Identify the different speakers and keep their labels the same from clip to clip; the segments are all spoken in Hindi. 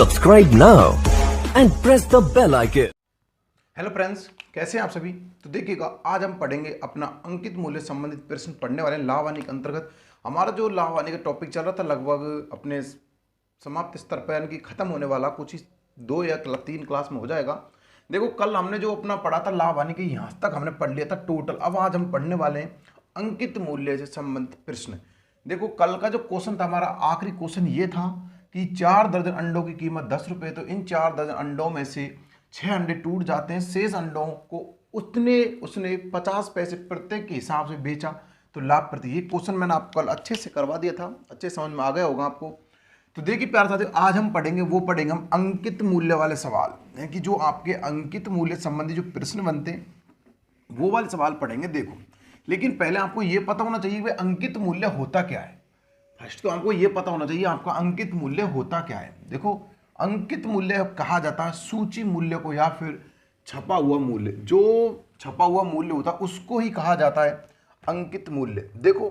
Speaker 1: Subscribe now and press the bell icon.
Speaker 2: Hello friends, कैसे हैं आप सभी। तो देखिएगा, आज हम पढ़ेंगे अपना अंकित मूल्य संबंधित प्रश्न पढ़ने वाले हैं लाभ हानि के अंतर्गत। हमारा जो लाभ हानि का टॉपिक चल रहा था लगभग अपने समाप्त स्तर पर, यानी कि खत्म होने वाला, कुछ ही 2 या 3 क्लास में हो जाएगा। देखो, कल हमने जो अपना पढ़ा था लाभ हानि के, यहाँ तक हमने पढ़ लिया था टोटल। अब आज हम पढ़ने वाले हैं अंकित मूल्य से संबंधित प्रश्न। देखो, कल का जो क्वेश्चन था हमारा, आखिरी क्वेश्चन ये था कि 4 दर्जन अंडों की कीमत 10 रुपये, तो इन 4 दर्जन अंडों में से 6 अंडे टूट जाते हैं, शेष अंडों को उसने 50 पैसे प्रत्येक के हिसाब से बेचा तो लाभ प्रति। ये क्वेश्चन मैंने आपको कल अच्छे से करवा दिया था, अच्छे समझ में आ गया होगा आपको। तो देखिए प्यारे साथियों, आज हम पढ़ेंगे हम अंकित मूल्य वाले सवाल, यानी कि जो आपके अंकित मूल्य संबंधी जो प्रश्न बनते हैं वो वाले सवाल पढ़ेंगे। देखो, लेकिन पहले आपको ये पता होना चाहिए कि अंकित मूल्य होता क्या है। फर्स्ट तो आपको ये पता होना चाहिए आपका अंकित मूल्य होता क्या है। देखो, अंकित मूल्य कहा जाता है सूची मूल्य को, या फिर छपा हुआ मूल्य, जो छपा हुआ मूल्य होता है उसको ही कहा जाता है अंकित मूल्य। देखो,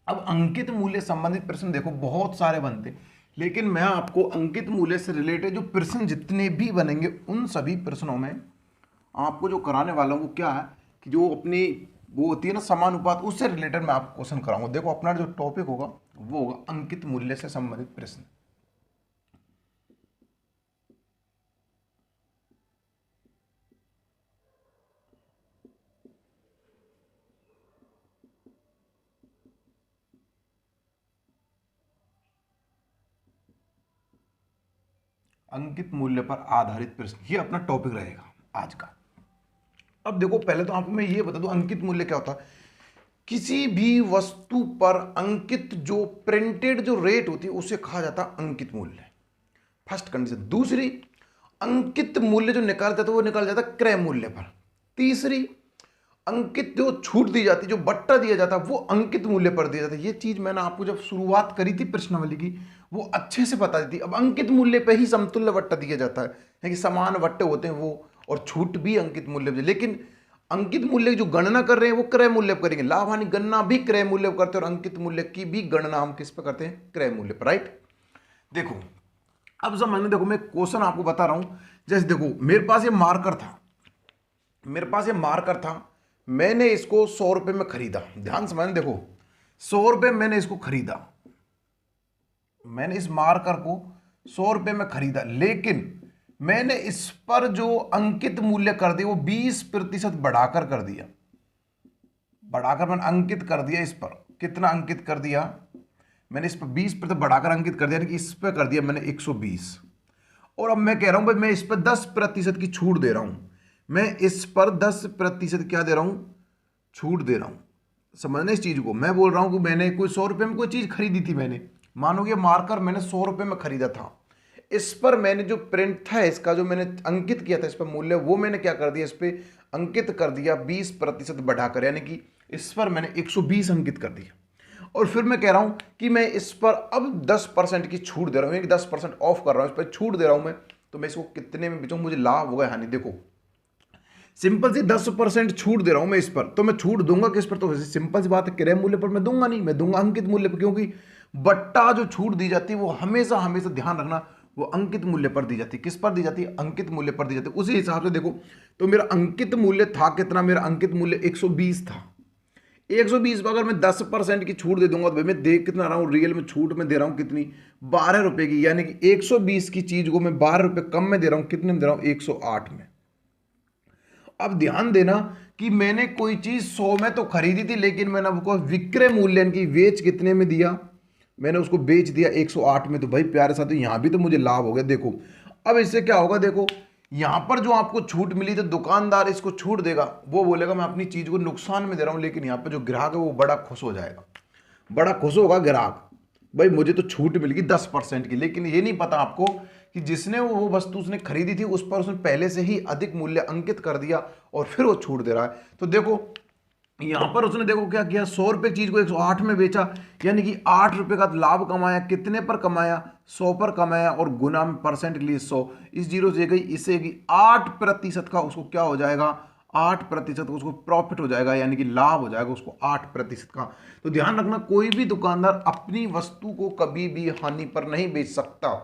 Speaker 2: अब अंकित मूल्य संबंधित प्रश्न देखो बहुत सारे बनते, लेकिन मैं आपको अंकित मूल्य से रिलेटेड जो प्रश्न जितने भी बनेंगे उन सभी प्रश्नों में आपको जो कराने वाला हूँ वो क्या है कि जो अपनी वो होती है ना समानुपात, उससे रिलेटेड मैं आपको क्वेश्चन कराऊंगा। देखो, अपना जो टॉपिक होगा वो होगा अंकित मूल्य से संबंधित प्रश्न। अंकित मूल्य पर आधारित प्रश्न, ये अपना टॉपिक रहेगा आज का। अब देखो, पहले तो आपको मैं ये बता दूं अंकित मूल्य क्या होता है। किसी भी वस्तु पर अंकित जो प्रिंटेड जो रेट होती है उसे कहा जाता है अंकित मूल्य, फर्स्ट कंडीशन। दूसरी, अंकित मूल्य जो निकाला जाता है वो निकाला जाता है क्रय मूल्य पर। तीसरी, अंकित जो छूट दी जाती है, जो बट्टा दिया जाता है, वो अंकित मूल्य पर दिया जाता है। ये चीज मैंने आपको जब शुरुआत करी थी प्रश्नावली की वो अच्छे से बता दी थी। अब अंकित मूल्य पे ही समतुल्य बट्टा दिया जाता है, कि समान बट्टे होते हैं वो, और छूट भी अंकित मूल्य पर। लेकिन अंकित मूल्य की जो गणना कर रहे हैं वो क्रय मूल्य पर करेंगे। लाभ हानि गणना भी क्रय मूल्य पर करते हैं, और अंकित मूल्य की भी गणना हम किस पर करते हैं, क्रय मूल्य पर, राइट। देखो, अब जब मैंने, देखो मैं क्वेश्चन आपको बता रहा हूं। जैसे देखो, मेरे पास ये मार्कर था, मैंने इसको 100 रुपए में खरीदा। ध्यान से मैंने, देखो 100 रुपए मैंने इसको खरीदा, मैंने इस मार्कर को 100 रुपए में खरीदा, लेकिन मैंने इस पर जो अंकित मूल्य कर दिया वो 20% बढ़ाकर कर दिया। बढ़ाकर मैंने अंकित कर दिया, इस पर कितना अंकित कर दिया मैंने, इस पर 20% बढ़ाकर अंकित कर दिया, यानी कि इस पर कर दिया मैंने 120। और अब मैं कह रहा हूं भाई मैं इस पर 10% की छूट दे रहा हूं, मैं इस पर 10% क्या दे रहा हूं, छूट दे रहा हूं। समझना इस चीज को, मैं बोल रहा हूं कि मैंने कोई 100 रुपए में कोई चीज खरीदी थी, मैंने मानो कि मार्कर मैंने 100 रुपए में खरीदा था, इस पर मैंने जो प्रिंट था इसका जो मैंने अंकित किया था इस पर मूल्य, वो मैंने क्या कर दिया, इस पर अंकित कर दिया 20% बढ़ाकर, यानी कि इस पर मैंने 120 अंकित कर दिया। और फिर मैं कह रहा हूं कि मैं इस पर अब 10% की छूट दे रहा हूं, 10% ऑफ कर रहा हूं, इस पर छूट दे रहा हूं मैं, तो मैं इसको कितने में बेचूं, मुझे लाभ होगा हानि। देखो, सिंपल सी 10% छूट दे रहा हूं मैं इस पर, तो मैं छूट दूंगा किस पर, तो वैसे सिंपल सी बात है, क्रय मूल्य पर मैं दूंगा नहीं, मैं दूंगा अंकित मूल्य पर, क्योंकि बट्टा जो छूट दी जाती है वो हमेशा हमेशा ध्यान रखना वो अंकित मूल्य पर दी जाती है। किस पर दी जाती है, अंकित मूल्य पर दी जाती है। उसी हिसाब से देखो, तो मेरा अंकित मूल्य था कितना, मेरा अंकित मूल्य 120 था। 120 पर अगर मैं 10% की छूट दे दूंगा तो भाई मैं देख कितना रहा हूं, रियल में छूट में दे रहा हूं कितनी, 12 रुपए की, यानी कि 120 की चीज को मैं 12 रुपए कम में दे रहा हूं, कितने में दे रहा हूं, 108 में। अब ध्यान देना कि मैंने कोई चीज 100 में तो खरीदी थी, लेकिन मैंने आपको विक्रय मूल्य की बेच कितने में दिया, मैंने उसको बेच दिया 108 में। तो भाई प्यारे साथियों, यहां भी तो मुझे लाभ हो गया। देखो, अब इससे क्या होगा, देखो यहां पर जो आपको छूट मिली तो दुकानदार इसको छूट देगा, वो बोलेगा मैं अपनी चीज को नुकसान में दे रहा हूं, लेकिन यहां पर जो ग्राहक है वो बड़ा खुश हो जाएगा, बड़ा खुश होगा ग्राहक, भाई मुझे तो छूट मिल गई 10% की। लेकिन ये नहीं पता आपको कि जिसने वो वस्तु उसने खरीदी थी उस पर उसने पहले से ही अधिक मूल्य अंकित कर दिया और फिर वो छूट दे रहा है। तो देखो यहां पर उसने, देखो क्या किया, 100 रुपए चीज को 108 में बेचा, यानी कि 8 रुपए का लाभ कमाया। कितने पर कमाया, 100 पर कमाया, और गुना में परसेंट के लिए 100, इस जीरो से गई इससे गई, 8% का उसको क्या हो जाएगा, 8% उसको प्रॉफिट हो जाएगा, यानी कि लाभ हो जाएगा उसको 8% का। तो ध्यान रखना, कोई भी दुकानदार अपनी वस्तु को कभी भी हानि पर नहीं बेच सकता।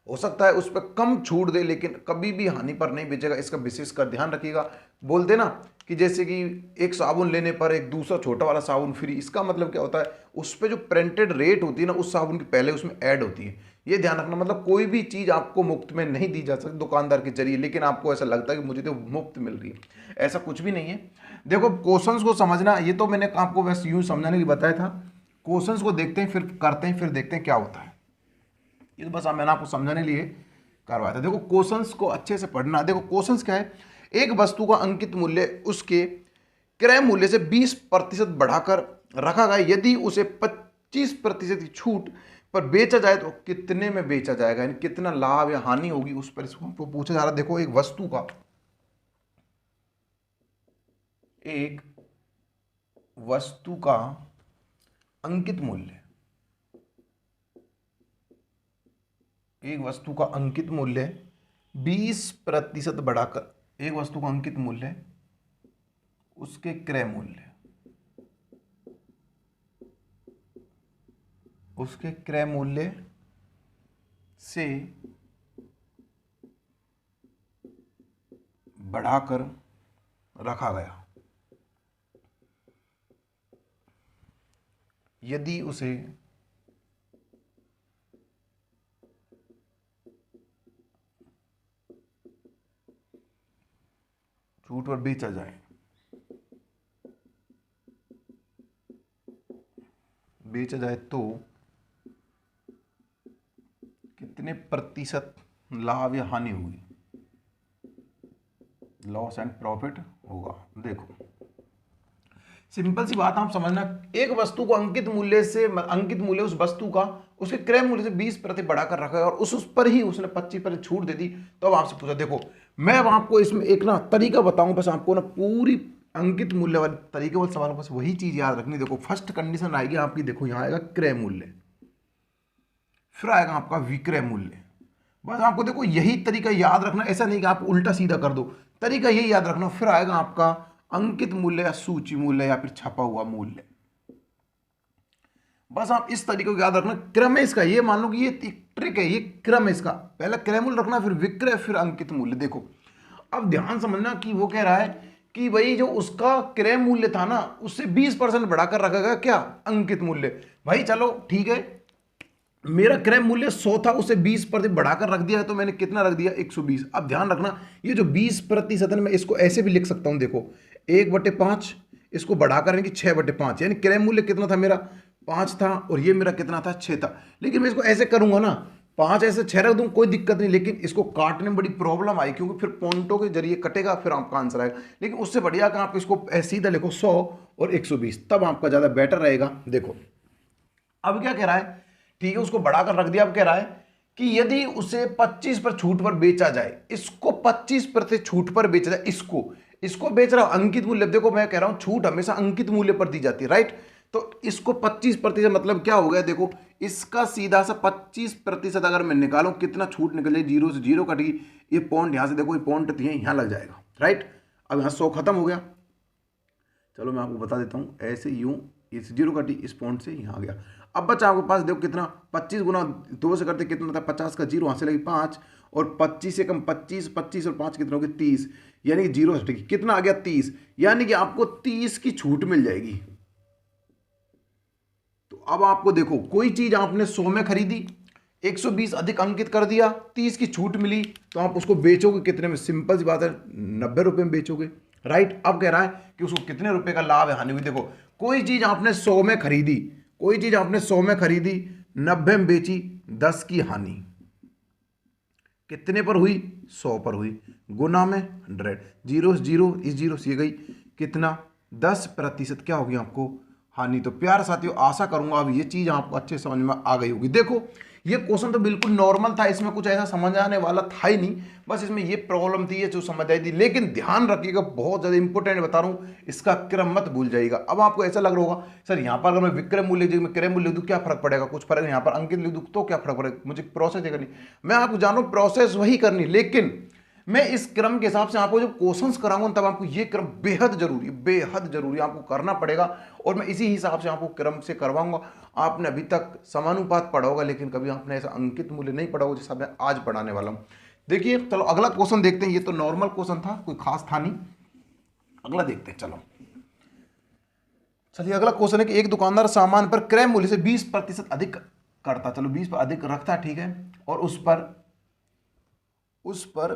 Speaker 2: हो सकता है उस पर कम छूट दे, लेकिन कभी भी हानि पर नहीं बेचेगा, इसका विशेष कर ध्यान रखिएगा। बोलते ना कि जैसे कि एक साबुन लेने पर एक दूसरा छोटा वाला साबुन फ्री, इसका मतलब क्या होता है, उस पर जो प्रिंटेड रेट होती है ना उस साबुन की पहले उसमें ऐड होती है। ये ध्यान रखना, मतलब कोई भी चीज़ आपको मुफ्त में नहीं दी जा सकती दुकानदार के जरिए, लेकिन आपको ऐसा लगता है कि मुझे तो मुफ्त मिल रही है, ऐसा कुछ भी नहीं है। देखो क्वेश्चंस को समझना, ये तो मैंने आपको बस यूँ समझाने के लिए बताया था। क्वेश्चंस को देखते हैं, फिर करते हैं, फिर देखते हैं क्या होता है। ये तो बस मैंने आपको समझाने के लिए करवाया था। देखो क्वेश्चंस को अच्छे से पढ़ना। देखो क्वेश्चंस क्या है, एक वस्तु का अंकित मूल्य उसके क्रय मूल्य से 20% बढ़ाकर रखा गया, यदि उसे 25% की छूट पर बेचा जाए तो कितने में बेचा जाएगा, यानी कितना लाभ या हानि होगी उस पर इसको पूछा जा रहा है। देखो एक वस्तु का अंकित मूल्य, एक वस्तु का अंकित मूल्य 20% बढ़ाकर, एक वस्तु का अंकित मूल्य उसके क्रय मूल्य, उसके क्रय मूल्य से बढ़ाकर रखा गया, यदि उसे छूट पर बेचा जाए, तो कितने प्रतिशत लाभ या हानि होगी, लॉस एंड प्रॉफिट होगा। देखो सिंपल सी बात आप समझना, एक वस्तु को अंकित मूल्य उस वस्तु का उसके क्रय मूल्य से 20% बढ़ाकर रखा है और उस पर ही उसने 25% छूट दे दी। तो अब आपसे पूछा, देखो मैं अब आपको इसमें एक ना तरीका बताऊं, बस आपको ना पूरी अंकित मूल्य वाले तरीके वाले सवाल, बस वही चीज याद रखनी। देखो फर्स्ट कंडीशन आएगी आपकी, देखो यहां आएगा क्रय मूल्य, फिर आएगा आपका विक्रय मूल्य। बस आपको देखो यही तरीका याद रखना, ऐसा नहीं कि आप उल्टा सीधा कर दो, तरीका यही याद रखना। फिर आएगा आपका अंकित मूल्य या सूची मूल्य या फिर छपा हुआ मूल्य। बस आप इस तरीके को याद रखना। क्रम है इसका, ये मान लो कि ये ट्रिक है, ये क्रम है इसका, पहले क्रय मूल्य रखना, फिर विक्रय, फिर अंकित मूल्य। देखो अब ध्यान समझना कि वो कह रहा है कि भाई जो उसका क्रय मूल्य था ना उससे 20% बढ़ाकर रखा गया, क्या, अंकित मूल्य। भाई चलो ठीक है, मेरा क्रय मूल्य 100 था, उसे 20% बढ़ाकर रख दिया, तो मैंने कितना रख दिया, 120। अब ध्यान रखना ये जो 20% है, मैं इसको ऐसे भी लिख सकता हूं, देखो 1/5, इसको बढ़ाकर यानी कि 6/5, यानी क्रय मूल्य कितना था मेरा, 5 था, और ये मेरा कितना था, 6 था। लेकिन मैं इसको ऐसे करूंगा ना, 5 ऐसे 6 रख दूं, कोई दिक्कत नहीं, लेकिन इसको काटने में बड़ी प्रॉब्लम आई, क्योंकि फिर पॉइंटों के जरिए कटेगा, फिर आपका आंसर आएगा। लेकिन उससे बढ़िया कि आप इसको सीधा लिखो 100 और 120, तब आपका ज्यादा बेटर रहेगा। देखो अब क्या कह रहा है, ठीक है उसको बढ़ाकर रख दिया। अब कह रहा है कि यदि उसे 25 पर छूट पर बेचा जाए, इसको 25% छूट पर बेचा जाए, इसको बेच रहा हूं अंकित मूल्य। देखो मैं कह रहा हूं छूट हमेशा अंकित मूल्य पर दी जाती है, राइट। तो इसको 25% मतलब क्या हो गया, देखो इसका सीधा सा 25% अगर मैं निकालूं, कितना छूट निकल जाए, 0 से 0 कटेगी, ये पॉइंट यहां से देखो, ये पॉइंट यहां लग जाएगा, राइट। अब यहां 100 खत्म हो गया। चलो मैं आपको बता देता हूं, ऐसे यूं इस 0 कटी, इस पॉइंट से यहां आ गया। अब बच्चा आपके पास देखो कितना, 25 गुना 2 से करते कितना था, 50 का 0 वहां से लगी 5, और 25 से कम 25, 25 और 5 कितना हो गया, 30, यानी कि 0 हटेगी, कितना आ गया, 30, यानी कि आपको 30 की छूट मिल जाएगी। तो अब आपको देखो कोई चीज आपने 100 में खरीदी, 120 अधिक अंकित कर दिया, 30 की छूट मिली, तो आप उसको बेचोगे कितने में, सिंपल सी बात है 90 रुपए में बेचोगे, राइट। अब कह रहा है कि उसको कितने रुपए का लाभ है, हानि हुई। देखो कोई चीज आपने 100 में खरीदी, 90 में बेची, 10 की हानि, कितने पर हुई, 100 पर हुई, गुना में 100, 0 से 0, इस 0 से गई, कितना, 10% क्या होगी आपको, हानि। तो प्यार साथियों आशा करूंगा अब ये चीज आपको अच्छे समझ में आ गई होगी। देखो ये क्वेश्चन तो बिल्कुल नॉर्मल था, इसमें कुछ ऐसा समझ आने वाला था ही नहीं, बस इसमें ये प्रॉब्लम थी, ये जो समझ आई थी। लेकिन ध्यान रखिएगा, बहुत ज्यादा इंपॉर्टेंट बता रहा हूं, इसका क्रम मत भूल जाइएगा। अब आपको ऐसा लग रहा होगा सर यहाँ पर अगर मैं विक्रय मूल्य जगह में क्रय मूल्य लिख दूं क्या फर्क पड़ेगा, कुछ फर्क नहीं, यहाँ पर अंकित लिख दूं तो क्या फर्क पड़ेगा, मुझे प्रोसेस करनी, मैं आपको जानू प्रोसेस वही करनी, लेकिन मैं इस क्रम के हिसाब से आपको जब क्वेश्चंस कराऊंगा तब आपको ये क्रम बेहद जरूरी आपको करना पड़ेगा, और मैं इसी हिसाब से आपको क्रम से करवाऊंगा। आपने अभी तक समानुपात पढ़ा होगा, लेकिन कभी आपने ऐसा अंकित मूल्य नहीं पढ़ा होगा जैसा मैं आज पढ़ाने वाला हूँ। देखिए चलो अगला क्वेश्चन देखते हैं। ये तो नॉर्मल क्वेश्चन था, कोई खास था नहीं। अगला देखते हैं। चलिए अगला क्वेश्चन है कि एक दुकानदार सामान पर क्रय मूल्य से 20% अधिक करता, चलो 20 पर अधिक रखता, ठीक है, और उस पर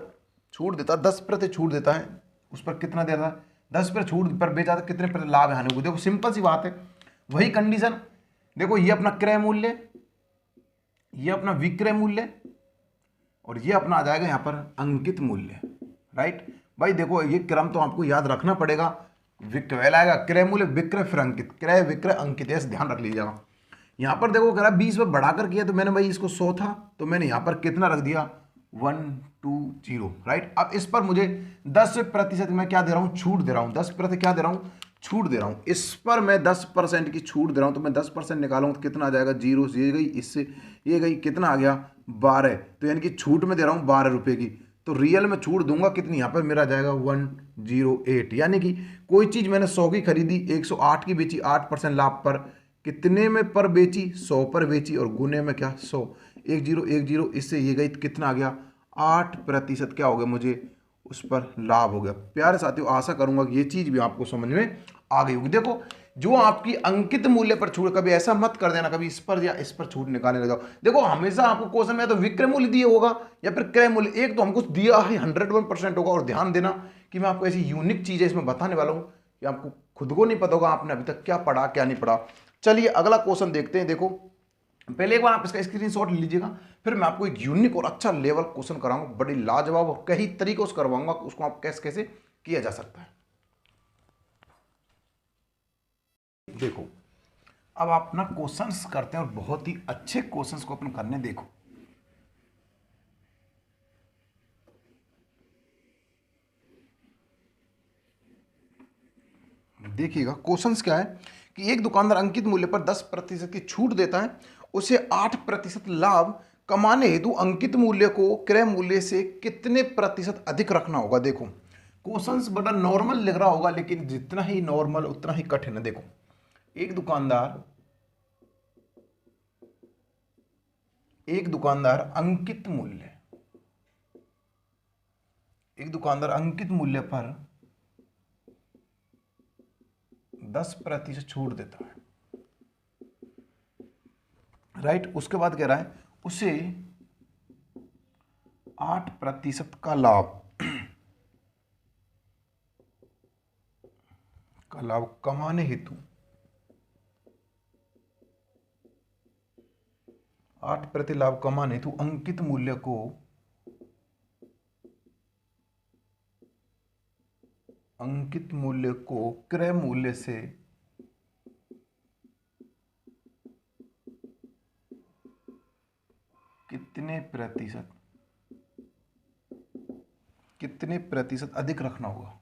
Speaker 2: छूट देता, 10% छूट देता है। उस पर कितना देता है? 10% छूट पर बेचा तो कितने पर लाभ है हानि को? देखो सिंपल सी बात है, वही कंडीशन। देखो ये अपना क्रय मूल्य, ये अपना विक्रय मूल्य, और ये अपना आ जाएगा यहाँ पर अंकित मूल्य, राइट। भाई देखो ये क्रम तो आपको याद रखना पड़ेगा। पहला आएगा क्रय मूल्य, विक्रय, फिर अंकित, क्रय विक्रय अंकित, ऐसे ध्यान रख लीजिएगा। यहाँ पर देखो कह रहा 20 पर बढ़ाकर किया, तो मैंने भाई इसको 100 था तो मैंने यहाँ पर कितना रख दिया? 120, राइट। अब इस पर मुझे 10% मैं क्या दे रहा हूँ? छूट दे रहा हूँ। 10% क्या दे रहा हूँ? छूट दे रहा हूँ। इस पर मैं 10% की छूट दे रहा हूँ, तो मैं 10% निकालूंगा तो कितना आ जाएगा? 0 से ये गई, इससे ये गई, कितना आ गया? 12। तो यानी कि छूट में दे रहा हूँ 12 रुपये की, तो रियल में छूट दूंगा कितनी? यहाँ पर मेरा जाएगा 108। यानी कि कोई चीज़ मैंने 100 की खरीदी, 108 की बेची, 8% लाभ पर, कितने में पर बेची? 100 पर बेची, और गुने में क्या? 100, 1010, इससे ये गई, कितना आ गया? 8% क्या हो गया? मुझे उस पर लाभ हो गया। प्यारे साथियों आशा करूंगा कि ये चीज़ भी आपको समझ में आ गई होगी। देखो जो आपकी अंकित मूल्य पर छूट, कभी ऐसा मत कर देना कभी इस पर या इस पर छूट निकालने लग जाओ। देखो हमेशा आपको क्वेश्चन में तो विक्रय मूल्य दिया होगा या फिर क्रय मूल्य, एक तो हमको दिया है 101% होगा। और ध्यान देना कि मैं आपको ऐसी यूनिक चीजें इसमें बताने वाला हूं कि आपको खुद को नहीं पता होगा आपने अभी तक क्या पढ़ा क्या नहीं पढ़ा। चलिए अगला क्वेश्चन देखते हैं। देखो पहले एक बार आप इसका स्क्रीनशॉट लीजिएगा, फिर मैं आपको एक यूनिक और अच्छा लेवल क्वेश्चन कराऊंगा, बड़ी लाजवाब, और कई तरीकों से करवाऊंगा उसको आप कैसे कैसे किया जा सकता है। देखो अब आप ना क्वेश्चंस करते हैं और बहुत ही अच्छे क्वेश्चंस को अपन करने। देखो देखिएगा क्वेश्चंस क्या है कि एक दुकानदार अंकित मूल्य पर 10% की छूट देता है, उसे 8% लाभ कमाने हेतु अंकित मूल्य को क्रय मूल्य से कितने प्रतिशत अधिक रखना होगा। देखो क्वेश्चंस बड़ा नॉर्मल लग रहा होगा, लेकिन जितना ही नॉर्मल उतना ही कठिन है। देखो एक दुकानदार अंकित मूल्य, एक दुकानदार अंकित मूल्य पर 10% छूट देता है, राइट। उसके बाद कह रहा है उसे 8% का लाभ कमाने हेतु 8% लाभ कमाने हेतु अंकित मूल्य को क्रय मूल्य से कितने प्रतिशत अधिक रखना होगा।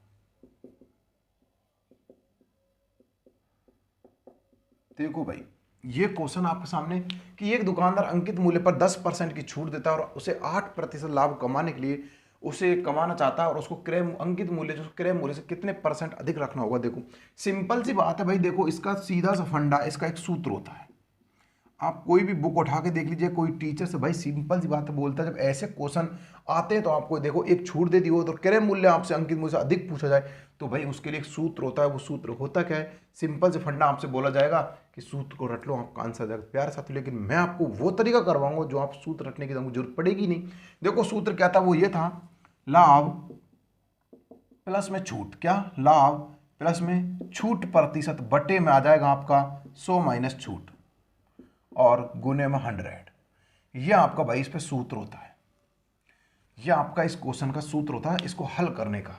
Speaker 2: देखो भाई ये क्वेश्चन आपके सामने कि एक दुकानदार अंकित मूल्य पर 10% की छूट देता है और उसे 8% लाभ कमाने के लिए उसे कमाना चाहता है, और उसको क्रय अंकित मूल्य जो क्रय मूल्य से कितने % अधिक रखना होगा। देखो सिंपल सी बात है भाई, देखो इसका सीधा सा फंडा, इसका एक सूत्र होता है। आप कोई भी बुक उठा के देख लीजिए, कोई टीचर से भाई सिंपल सी बात बोलता है, जब ऐसे क्वेश्चन आते हैं तो आपको देखो एक छूट दे दी हो तो क्रय मूल्य आपसे अंकित मूल्य से अधिक पूछा जाए तो भाई उसके लिए एक सूत्र होता है। वो सूत्र होता क्या है? सिंपल से फंडा आपसे बोला जाएगा कि सूत्र को रट लो, आपका आंसर जाएगा। प्यारे साथियों लेकिन मैं आपको वो तरीका करवाऊंगा जो आप सूत्र रटने की जरूरत पड़ेगी नहीं। देखो सूत्र क्या था? वो ये था, लाभ प्लस में छूट, क्या? लाभ प्लस में छूट प्रतिशत बटे में आ जाएगा आपका 100 माइनस छूट और गुने में 100। यह आपका भाई इस पे सूत्र होता है, यह आपका इस क्वेश्चन का सूत्र होता है इसको हल करने का।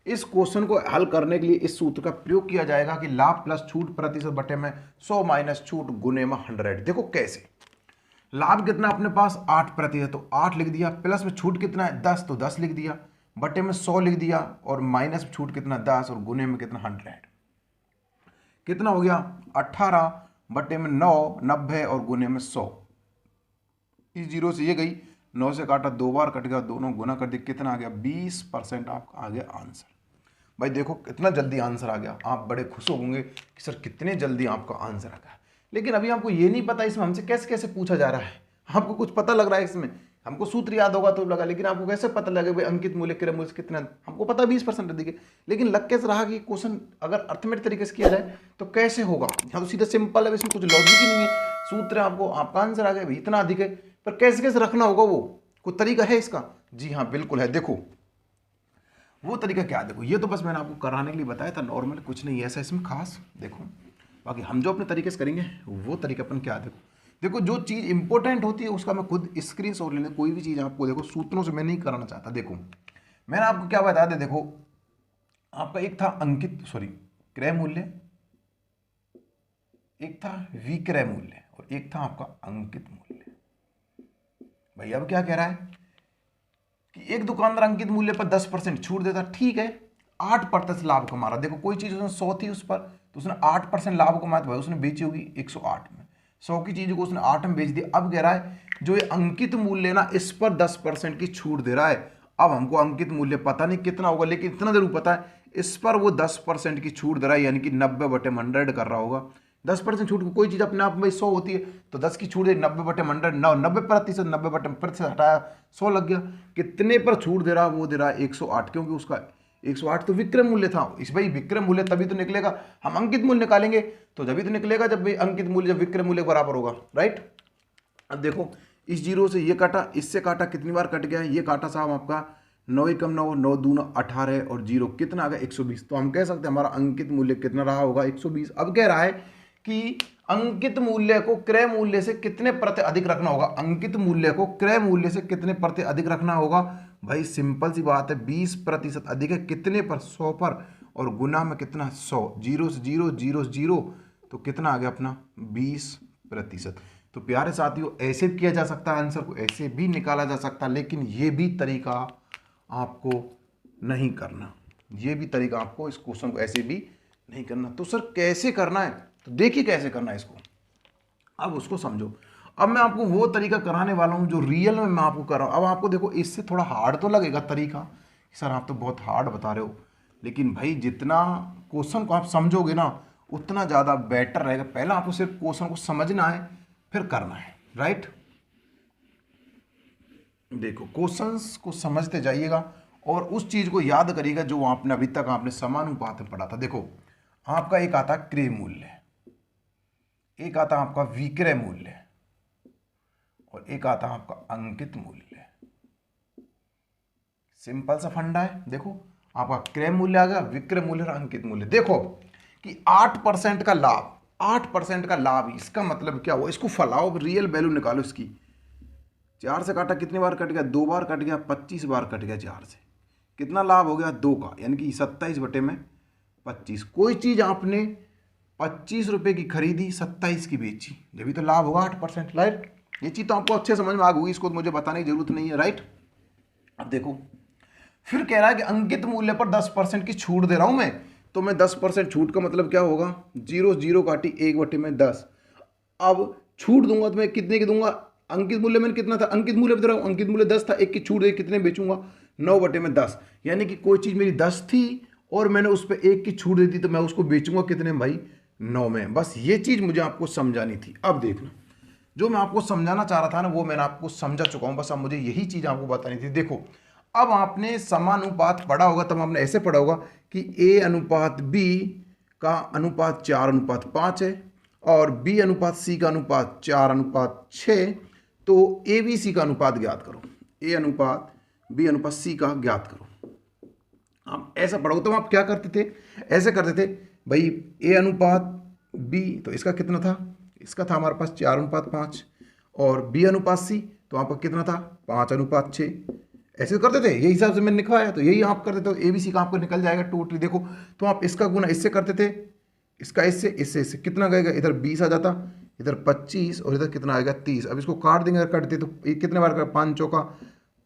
Speaker 2: इस क्वेश्चन को हल करने के लिए इस सूत्र का प्रयोग किया जाएगा कि लाभ प्लस छूट प्रतिशत बटे में 100 माइनस छूट गुने में 100। देखो कैसे? लाभ कितना अपने पास 8% तो 8 लिख दिया, प्लस में छूट कितना है 10 तो 10 लिख दिया, बटे में 100 लिख दिया, और माइनस छूट कितना 10 और गुने में कितना 100। कितना हो गया? 18 बटे में 9 90 और गुने में 100। इस जीरो से ये गई 9 से काटा, 2 बार कट गया, दोनों गुना कर दिया, कितना आ गया 20% आपका आ गया आंसर। भाई देखो कितना जल्दी आंसर आ गया, आप बड़े खुश होंगे कि सर कितने जल्दी आपका आंसर आ गया। लेकिन अभी आपको ये नहीं पता इसमें हमसे कैसे कैसे पूछा जा रहा है। आपको कुछ पता लग रहा है इसमें, हमको सूत्र याद होगा तो लगा, लेकिन आपको कैसे पता लगे भाई अंकित मूल्य क्रय मूल्य से कितना, हमको पता 20% अधिक है, लेकिन लग कैसे रहा कि क्वेश्चन अगर अर्थमेटिक तरीके से किया जाए तो कैसे होगा। यहाँ तो सीधा सिंपल है, इसमें कुछ लॉजिक ही नहीं है, सूत्र है, आपको आपका आंसर आ गया भाई इतना अधिक है, पर कैसे कैसे रखना होगा वो कोई तरीका है इसका। जी हाँ बिल्कुल है, देखो वो तरीका क्या है, देखो ये तो बस मैंने आपको कराने के लिए बताया था, नॉर्मल कुछ नहीं है ऐसा इसमें खास। देखो बाकी हम जो अपने तरीके से करेंगे वो तरीका अपन क्या, देखो जो चीज़ इंपॉर्टेंट होती है उसका मैं खुद स्क्रीन शॉट लेने, कोई भी चीज़ आपको देखो सूत्रों से मैं नहीं कराना चाहता। देखो मैंने आपको क्या बताया था, देखो आपका एक था अंकित क्रय मूल्य, एक था विक्रय मूल्य और एक था आपका अंकित मूल्य। भाई अब क्या कह रहा है कि एक दुकानदार अंकित मूल्य पर 10% छूट देता, ठीक है, 8% लाभ कमा रहा। देखो कोई चीज उसने 100 थी उस पर, तो उसने 8% लाभ कमाया, तो भाई उसने बेची होगी 108 में, 100 की चीज को उसने 8 में बेच दी। अब कह रहा है जो ये अंकित मूल्य ना इस पर 10% की छूट दे रहा है। अब हमको अंकित मूल्य पता नहीं कितना होगा, लेकिन इतना जरूर पता है इस पर वो 10% की छूट दे रहा है, यानी कि 90/100 कर रहा होगा। 10% छूट, कोई चीज अपने आप में 100 होती है तो 10 की छूट 90/100, 90%, 90% हटाया 100 लग गया, कितने पर छूट दे रहा है, वो दे रहा है 108, क्योंकि उसका 108 तो विक्रय मूल्य था। इस भाई विक्रय मूल्य तभी तो निकलेगा, हम अंकित मूल्य निकालेंगे तो जब भी तो निकलेगा जब भाई अंकित मूल्य जब विक्रय मूल्य बराबर होगा, राइट। अब देखो इस 0 से ये काटा, इससे काटा, कितनी बार कट गया, ये काटा साहब आपका 9 एकम 9, 9 दूना 18 और 0 कितना आ गया 120। तो हम कह सकते हैं हमारा अंकित मूल्य कितना रहा होगा 120। अब कह रहा है कि अंकित मूल्य को क्रय मूल्य से कितने प्रति अधिक रखना होगा, अंकित मूल्य को क्रय मूल्य से कितने प्रति अधिक रखना होगा। भाई सिंपल सी बात है, 20% अधिक है, कितने पर 100 पर, और गुना में कितना 100, 0 से 0, 0 से 0, तो कितना आ गया अपना 20%। तो प्यारे साथियों ऐसे भी किया जा सकता है, आंसर को ऐसे भी निकाला जा सकता है, लेकिन ये भी तरीका आपको नहीं करना, ये भी तरीका आपको इस क्वेश्चन को ऐसे भी नहीं करना। तो सर कैसे करना है, तो देखिए कैसे करना है इसको, अब उसको समझो। अब मैं आपको वो तरीका कराने वाला हूं जो रियल में मैं आपको कर रहा हूं। अब आपको देखो इससे थोड़ा हार्ड तो लगेगा तरीका, सर आप तो बहुत हार्ड बता रहे हो, लेकिन भाई जितना क्वेश्चन को आप समझोगे ना उतना ज़्यादा बेटर रहेगा। पहले आपको सिर्फ क्वेश्चन को समझना है फिर करना है, राइट। देखो क्वेश्चंस को समझते जाइएगा और उस चीज़ को याद करिएगा जो आपने अभी तक आपने समानुपात में पढ़ा था। देखो आपका एक आता क्रय मूल्य, एक आता आपका विक्रय मूल्य और एक आता आपका अंकित मूल्य। सिंपल सा फंडा है। देखो आपका क्रय मूल्य आ गया, विक्रय मूल्य और अंकित मूल्य। देखो कि 8% का लाभ, 8% का लाभ, इसका मतलब क्या हुआ, इसको फैलाओ, रियल वैल्यू निकालो इसकी। 4 से काटा कितनी बार कट गया, 2 बार कट गया, 25 बार कट गया 4 से, कितना लाभ हो गया 2 का, यानी कि 27/25। कोई चीज आपने 25 रुपए की खरीदी, 27 की बेची, जब भी तो लाभ होगा 8%, राइट। ये चीज तो आपको अच्छे समझ में आ गई, इसको तो मुझे बताने की जरूरत नहीं है, राइट। अब देखो फिर कह रहा है कि अंकित मूल्य पर 10% की छूट दे रहा हूं मैं, तो मैं 10% छूट का मतलब क्या होगा, 0 0 काटी 1/10। अब छूट दूंगा तो मैं कितने की दूंगा, अंकित मूल्य मैंने कितना था, अंकित मूल्य बता रहा हूं, अंकित मूल्य 10 था, एक की छूट दे कितने बेचूंगा 9/10, यानी कि कोई चीज मेरी 10 थी और मैंने उस पर 1 की छूट दे दी तो मैं उसको बेचूंगा कितने भाई 9 में। बस ये चीज मुझे आपको समझानी थी। अब देखना जो मैं आपको समझाना चाह रहा था ना वो मैंने आपको समझा चुका हूं, बस अब मुझे यही चीज आपको बतानी थी। देखो अब आपने समानुपात पढ़ा होगा, तब आपने ऐसे पढ़ा होगा कि A अनुपात B का अनुपात 4:5 है और B अनुपात C का अनुपात 4:6, तो ABC का अनुपात ज्ञात करो, A अनुपात B अनुपात C का ज्ञात करो। आप ऐसा पढ़ोगे तो आप क्या करते थे, ऐसे करते थे भाई A अनुपात B, तो इसका कितना था, इसका था हमारे पास 4:5, और B अनुपात C तो आपका कितना था 5:6, ऐसे करते थे, यही हिसाब से मैंने लिखवाया, तो यही आप करते थे, ABC का आपको निकल जाएगा टोटली। देखो तो आप इसका गुना इससे करते थे, इसका इससे, इससे इससे, कितना गएगा, इधर 20 आ जाता, इधर 25 और इधर कितना आएगा 30। अब इसको काट देंगे, अगर काटते तो कितने बार, 5 चौका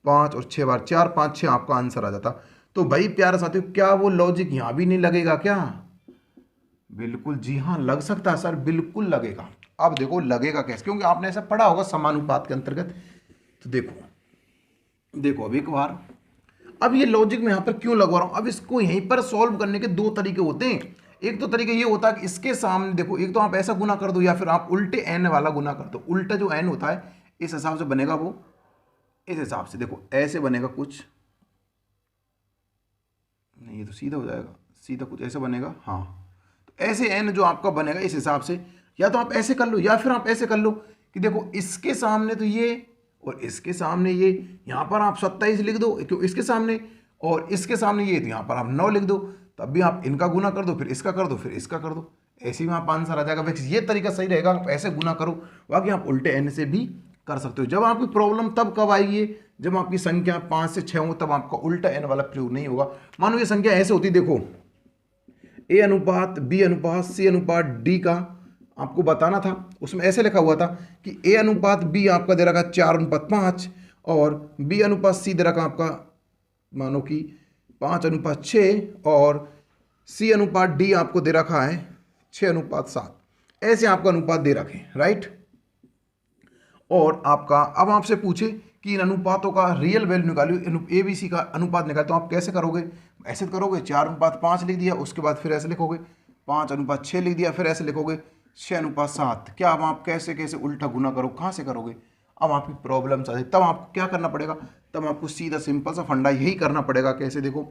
Speaker 2: 5 और 6 बार, 4 5 6 आपका आंसर आ जाता। तो भाई प्यारे साथियों क्या वो लॉजिक यहाँ भी नहीं लगेगा क्या, बिल्कुल जी हाँ लग सकता है सर, बिल्कुल लगेगा। अब देखो लगेगा कैसे, क्योंकि आपने ऐसा पढ़ा होगा समानुपात के अंतर्गत। तो देखो देखो अब एक बार, अब ये लॉजिक मैं यहां पर क्यों लगवा रहा हूं, अब इसको यहीं पर सॉल्व करने के दो तरीके होते हैं। एक तो तरीका ये होता है कि इसके सामने देखो, एक तो आप ऐसा गुना कर दो या फिर आप उल्टे एन वाला गुना कर दो। उल्टा जो एन होता है इस हिसाब से बनेगा, वो इस हिसाब से देखो ऐसे बनेगा कुछ, नहीं ये तो सीधा हो जाएगा, सीधा कुछ ऐसा बनेगा। हाँ, तो ऐसे एन जो आपका बनेगा इस हिसाब से, या तो आप ऐसे कर लो या फिर आप ऐसे कर लो कि देखो इसके सामने तो ये और इसके सामने ये, यहाँ पर आप 27 लिख दो क्यों इसके सामने, और इसके सामने ये तो यहाँ पर आप 9 लिख दो। तब भी आप इनका गुना कर दो, फिर इसका कर दो, फिर इसका कर दो, ऐसे में आप आंसर आ जाएगा। वैसे ये तरीका सही रहेगा, आप ऐसे गुना करो, बाकी आप उल्टे एन से भी कर सकते हो। जब आपकी प्रॉब्लम तब कब आएगी, जब आपकी संख्या 5 से 6 हो, तब आपका उल्टा एन वाला प्रयोग नहीं होगा। मानो ये संख्या ऐसे होती, देखो ए अनुपात बी अनुपात सी अनुपात डी का आपको बताना था, उसमें ऐसे लिखा हुआ था कि ए अनुपात बी आपका दे रखा 4:5 और बी अनुपात सी दे रखा आपका मानो कि 5:6 और सी अनुपात डी आपको दे रखा है 6:7। ऐसे आपका अनुपात दे रखे, राइट। और आपका अब आपसे पूछे कि इन अनुपातों का रियल वैल्यू निकालो, ए बी सी का अनुपात निकालो, तो आप कैसे करोगे, ऐसे करोगे 4:5 लिख दिया, उसके बाद फिर ऐसे लिखोगे 5:6 लिख दिया, फिर ऐसे लिखोगे 6:7। क्या अब आप कैसे कैसे उल्टा गुना करो, कहाँ से करोगे, अब आपकी प्रॉब्लम आ, तब आपको क्या करना पड़ेगा, तब आपको सीधा सिंपल सा फंडा यही करना पड़ेगा। कैसे, देखो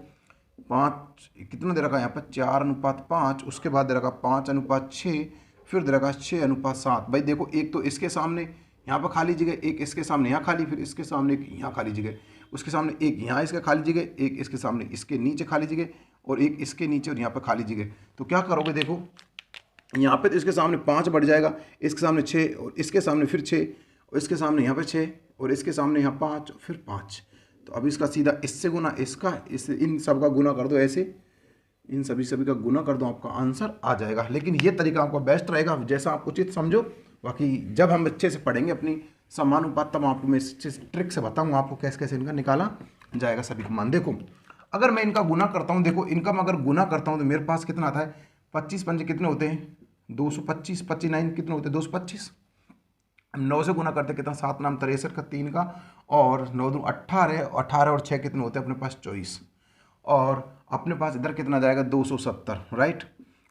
Speaker 2: 5 कितना दे रखा है यहाँ पर 4:5, उसके बाद दे रखा 5:6, फिर दे रखा 6:7। भाई देखो एक तो इसके सामने यहाँ पर खाली जगह, एक इसके सामने यहाँ खाली, फिर इसके सामने एक यहाँ खाली जगह, उसके सामने एक यहाँ इसका खाली जगह, एक इसके सामने इसके नीचे खाली जगह, और एक इसके नीचे और यहाँ पर खाली जगह। तो क्या करोगे, देखो यहाँ पे तो इसके सामने 5 बढ़ जाएगा, इसके सामने 6 और इसके सामने फिर 6 और इसके सामने यहाँ पे 6 और इसके सामने यहाँ 5 और फिर 5। तो अब इसका सीधा इससे गुना इसका, इससे इन सब का गुना कर दो, ऐसे इन सभी का गुना कर दो, आपका आंसर आ जाएगा। लेकिन ये तरीका आपका बेस्ट रहेगा, जैसा आप उचित समझो। बाकी जब हम अच्छे से पढ़ेंगे अपनी समानुपात, तब आपको मैं इस ट्रिक से बताऊंगा आपको कैसे कैसे इनका निकाला जाएगा सभी को मान। देखो अगर मैं इनका गुना करता हूँ, देखो इनका मैं अगर गुना करता हूँ तो मेरे पास कितना आता है, 25 पंजे कितने होते हैं 225, 29 कितने होते हैं 225। हम 9 से गुना करते कितना, 7 नाम 63 का 3 का, और 9 दूँ 18, 18 और 6 कितने होते हैं अपने पास 24, और अपने पास इधर कितना जाएगा 270, राइट।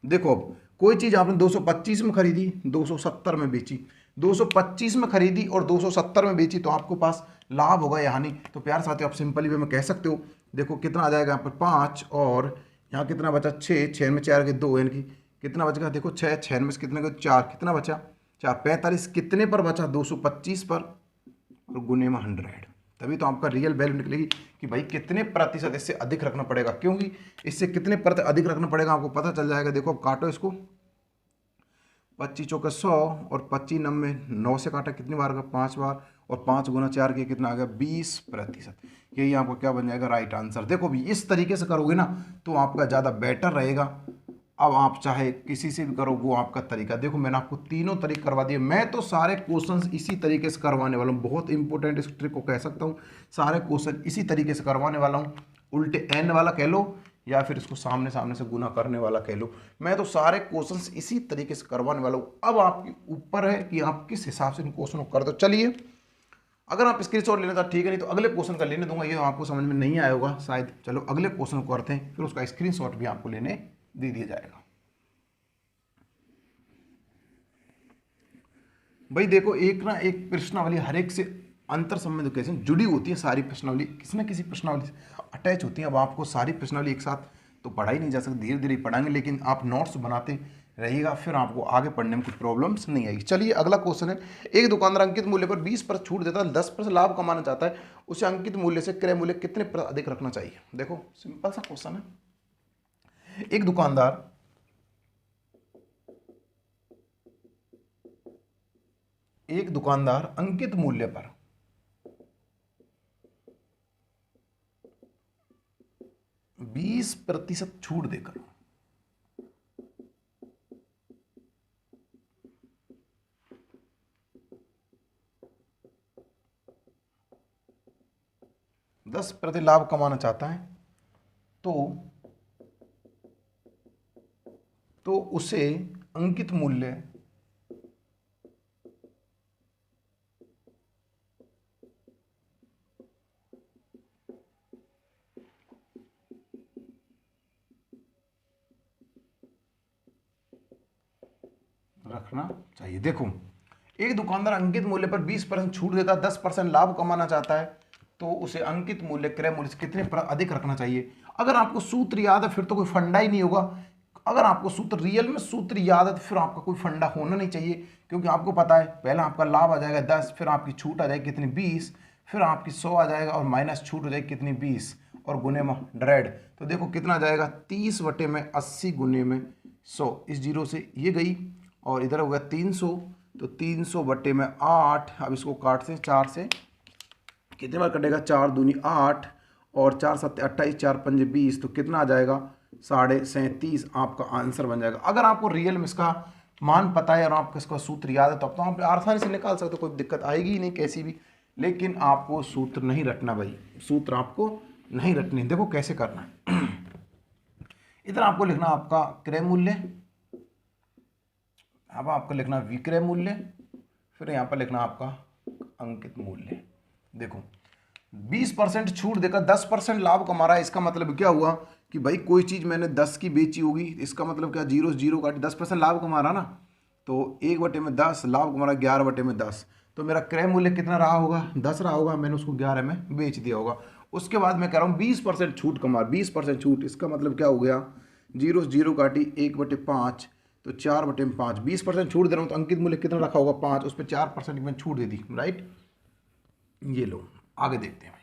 Speaker 2: देखो अब कोई चीज़ आपने 225 में खरीदी, 270 में बेची, 225 में खरीदी और 270 में बेची, तो आपको पास लाभ होगा या हानि। तो प्यार साथियों आप सिंपली वे में कह सकते हो, देखो कितना आ जाएगा यहाँ पर 5 और यहाँ कितना बचा 6, 6 में 4 के 2, यानी कि कितना बचेगा, देखो 6, 6 में से कितने को 4, कितना बचा 4, 45 कितने पर बचा 225 पर, और गुने में 100। तभी तो आपका रियल वैल्यू निकलेगी कि भाई कितने प्रतिशत इससे अधिक रखना पड़ेगा, क्योंकि इससे कितने प्रतिशत अधिक रखना पड़ेगा आपको पता चल जाएगा। देखो अब काटो इसको, 25 चौके 100 और 25 नब्बे, 9 से काटा कितनी बार का 5 बार, और 5 गुना 4 किया कितना आ गया 20%। यही आपको क्या बन जाएगा राइट आंसर। देखो भी इस तरीके से करोगे ना तो आपका ज़्यादा बेटर रहेगा। अब आप चाहे किसी से भी करो, वो आपका तरीका। देखो मैंने आपको तीनों तरीके करवा दिए, मैं तो सारे क्वेश्चंस इसी तरीके से करवाने वाला हूँ। बहुत इंपॉर्टेंट इस ट्रिक को कह सकता हूँ, सारे क्वेश्चन इसी तरीके से करवाने वाला हूँ। उल्टे एन वाला कह लो या फिर इसको सामने सामने से गुना करने वाला कह लो, मैं तो सारे क्वेश्चंस इसी तरीके से करवाने वाला हूँ। अब आपके ऊपर है कि आप किस हिसाब से इन क्वेश्चन को कर दो। चलिए अगर आप स्क्रीनशॉट लेना था ठीक है, नहीं तो अगले क्वेश्चन का लेने दूंगा, ये आपको समझ में नहीं आया होगा शायद। चलो अगले क्वेश्चन को करते हैं, फिर उसका स्क्रीनशॉट भी आपको लेने दे दिया जाएगा। भाई देखो एक ना एक प्रश्नावली हर एक से अंतर संबंध कैसे जुड़ी होती है, सारी प्रश्नावली किसी न किसी प्रश्नावली से अटैच होती है। अब आपको सारी प्रश्नावली एक साथ तो पढ़ा ही नहीं जा सकती, धीरे धीरे पढ़ाएंगे, लेकिन आप नोट्स बनाते रहिएगा, फिर आपको आगे पढ़ने में कुछ प्रॉब्लम्स नहीं आएगी। चलिए अगला क्वेश्चन है, एक दुकानदार अंकित मूल्य पर 20% छूट देता है, 10% लाभ कमाना चाहता है, उसे अंकित मूल्य से क्रय मूल्य कितने प्रतिशत अधिक रखना चाहिए। देखो सिंपल सा क्वेश्चन है, एक दुकानदार अंकित मूल्य पर 20% छूट देकर 10% लाभ कमाना चाहता है, तो उसे अंकित मूल्य रखना चाहिए। देखो, एक दुकानदार अंकित मूल्य पर 20% छूट देता है, 10% लाभ कमाना चाहता है, तो उसे अंकित मूल्य क्रय मूल्य से कितने पर अधिक रखना चाहिए। अगर आपको सूत्र याद है फिर तो कोई फंडा ही नहीं होगा। अगर आपको सूत्र रियल में सूत्र याद है तो फिर आपका कोई फंडा होना नहीं चाहिए, क्योंकि आपको पता है पहला आपका लाभ आ जाएगा 10, फिर आपकी छूट आ जाएगी कितनी 20, फिर आपकी 100 आ जाएगा और माइनस छूट हो जाएगी कितनी 20 और गुने में 100। तो देखो कितना आ जाएगा 30/80 गुने में 100, इस जीरो से ये गई और इधर हो गया 300, तो 300/8। अब इसको काटते हैं 4 से, कितने बार कटेगा 4 दूनी 8 और 4 7 28, 4 5 20, तो कितना आ जाएगा 37.5 आपका आंसर बन जाएगा। अगर आपको रियल में इसका मान पता है और आपको इसका सूत्र याद है तो आप आसानी से निकाल सकते हो, कोई दिक्कत आएगी ही नहीं कैसी भी। लेकिन आपको सूत्र नहीं रटना भाई, सूत्र आपको नहीं रटने। देखो कैसे करना है। इधर आपको लिखना आपका क्रय मूल्य, अब आपको लिखना विक्रय मूल्य, फिर यहाँ पर लिखना आपका अंकित मूल्य। देखो 20% छूट देकर 10% लाभ कमा रहा है, इसका मतलब क्या हुआ कि भाई कोई चीज़ मैंने 10 की बेची होगी, इसका मतलब क्या, जीरो जीरो काट 10% लाभ कमा रहा ना, तो 1/10 लाभ कमा रहा 11/10, तो मेरा क्रय मूल्य कितना रहा होगा 10 रहा होगा, मैंने उसको 11 में बेच दिया होगा। उसके बाद मैं कह रहा हूँ 20% छूट कमा, 20% छूट, इसका मतलब क्या हो गया, जीरो जीरो काटी 1/5, तो 4/5, 20% छूट दे रहा हूँ तो अंकित मूल्य कितना रखा होगा 5, उस पर 4% की मैंने छूट दे दी, राइट। ये लो आगे देखते हैं भाई।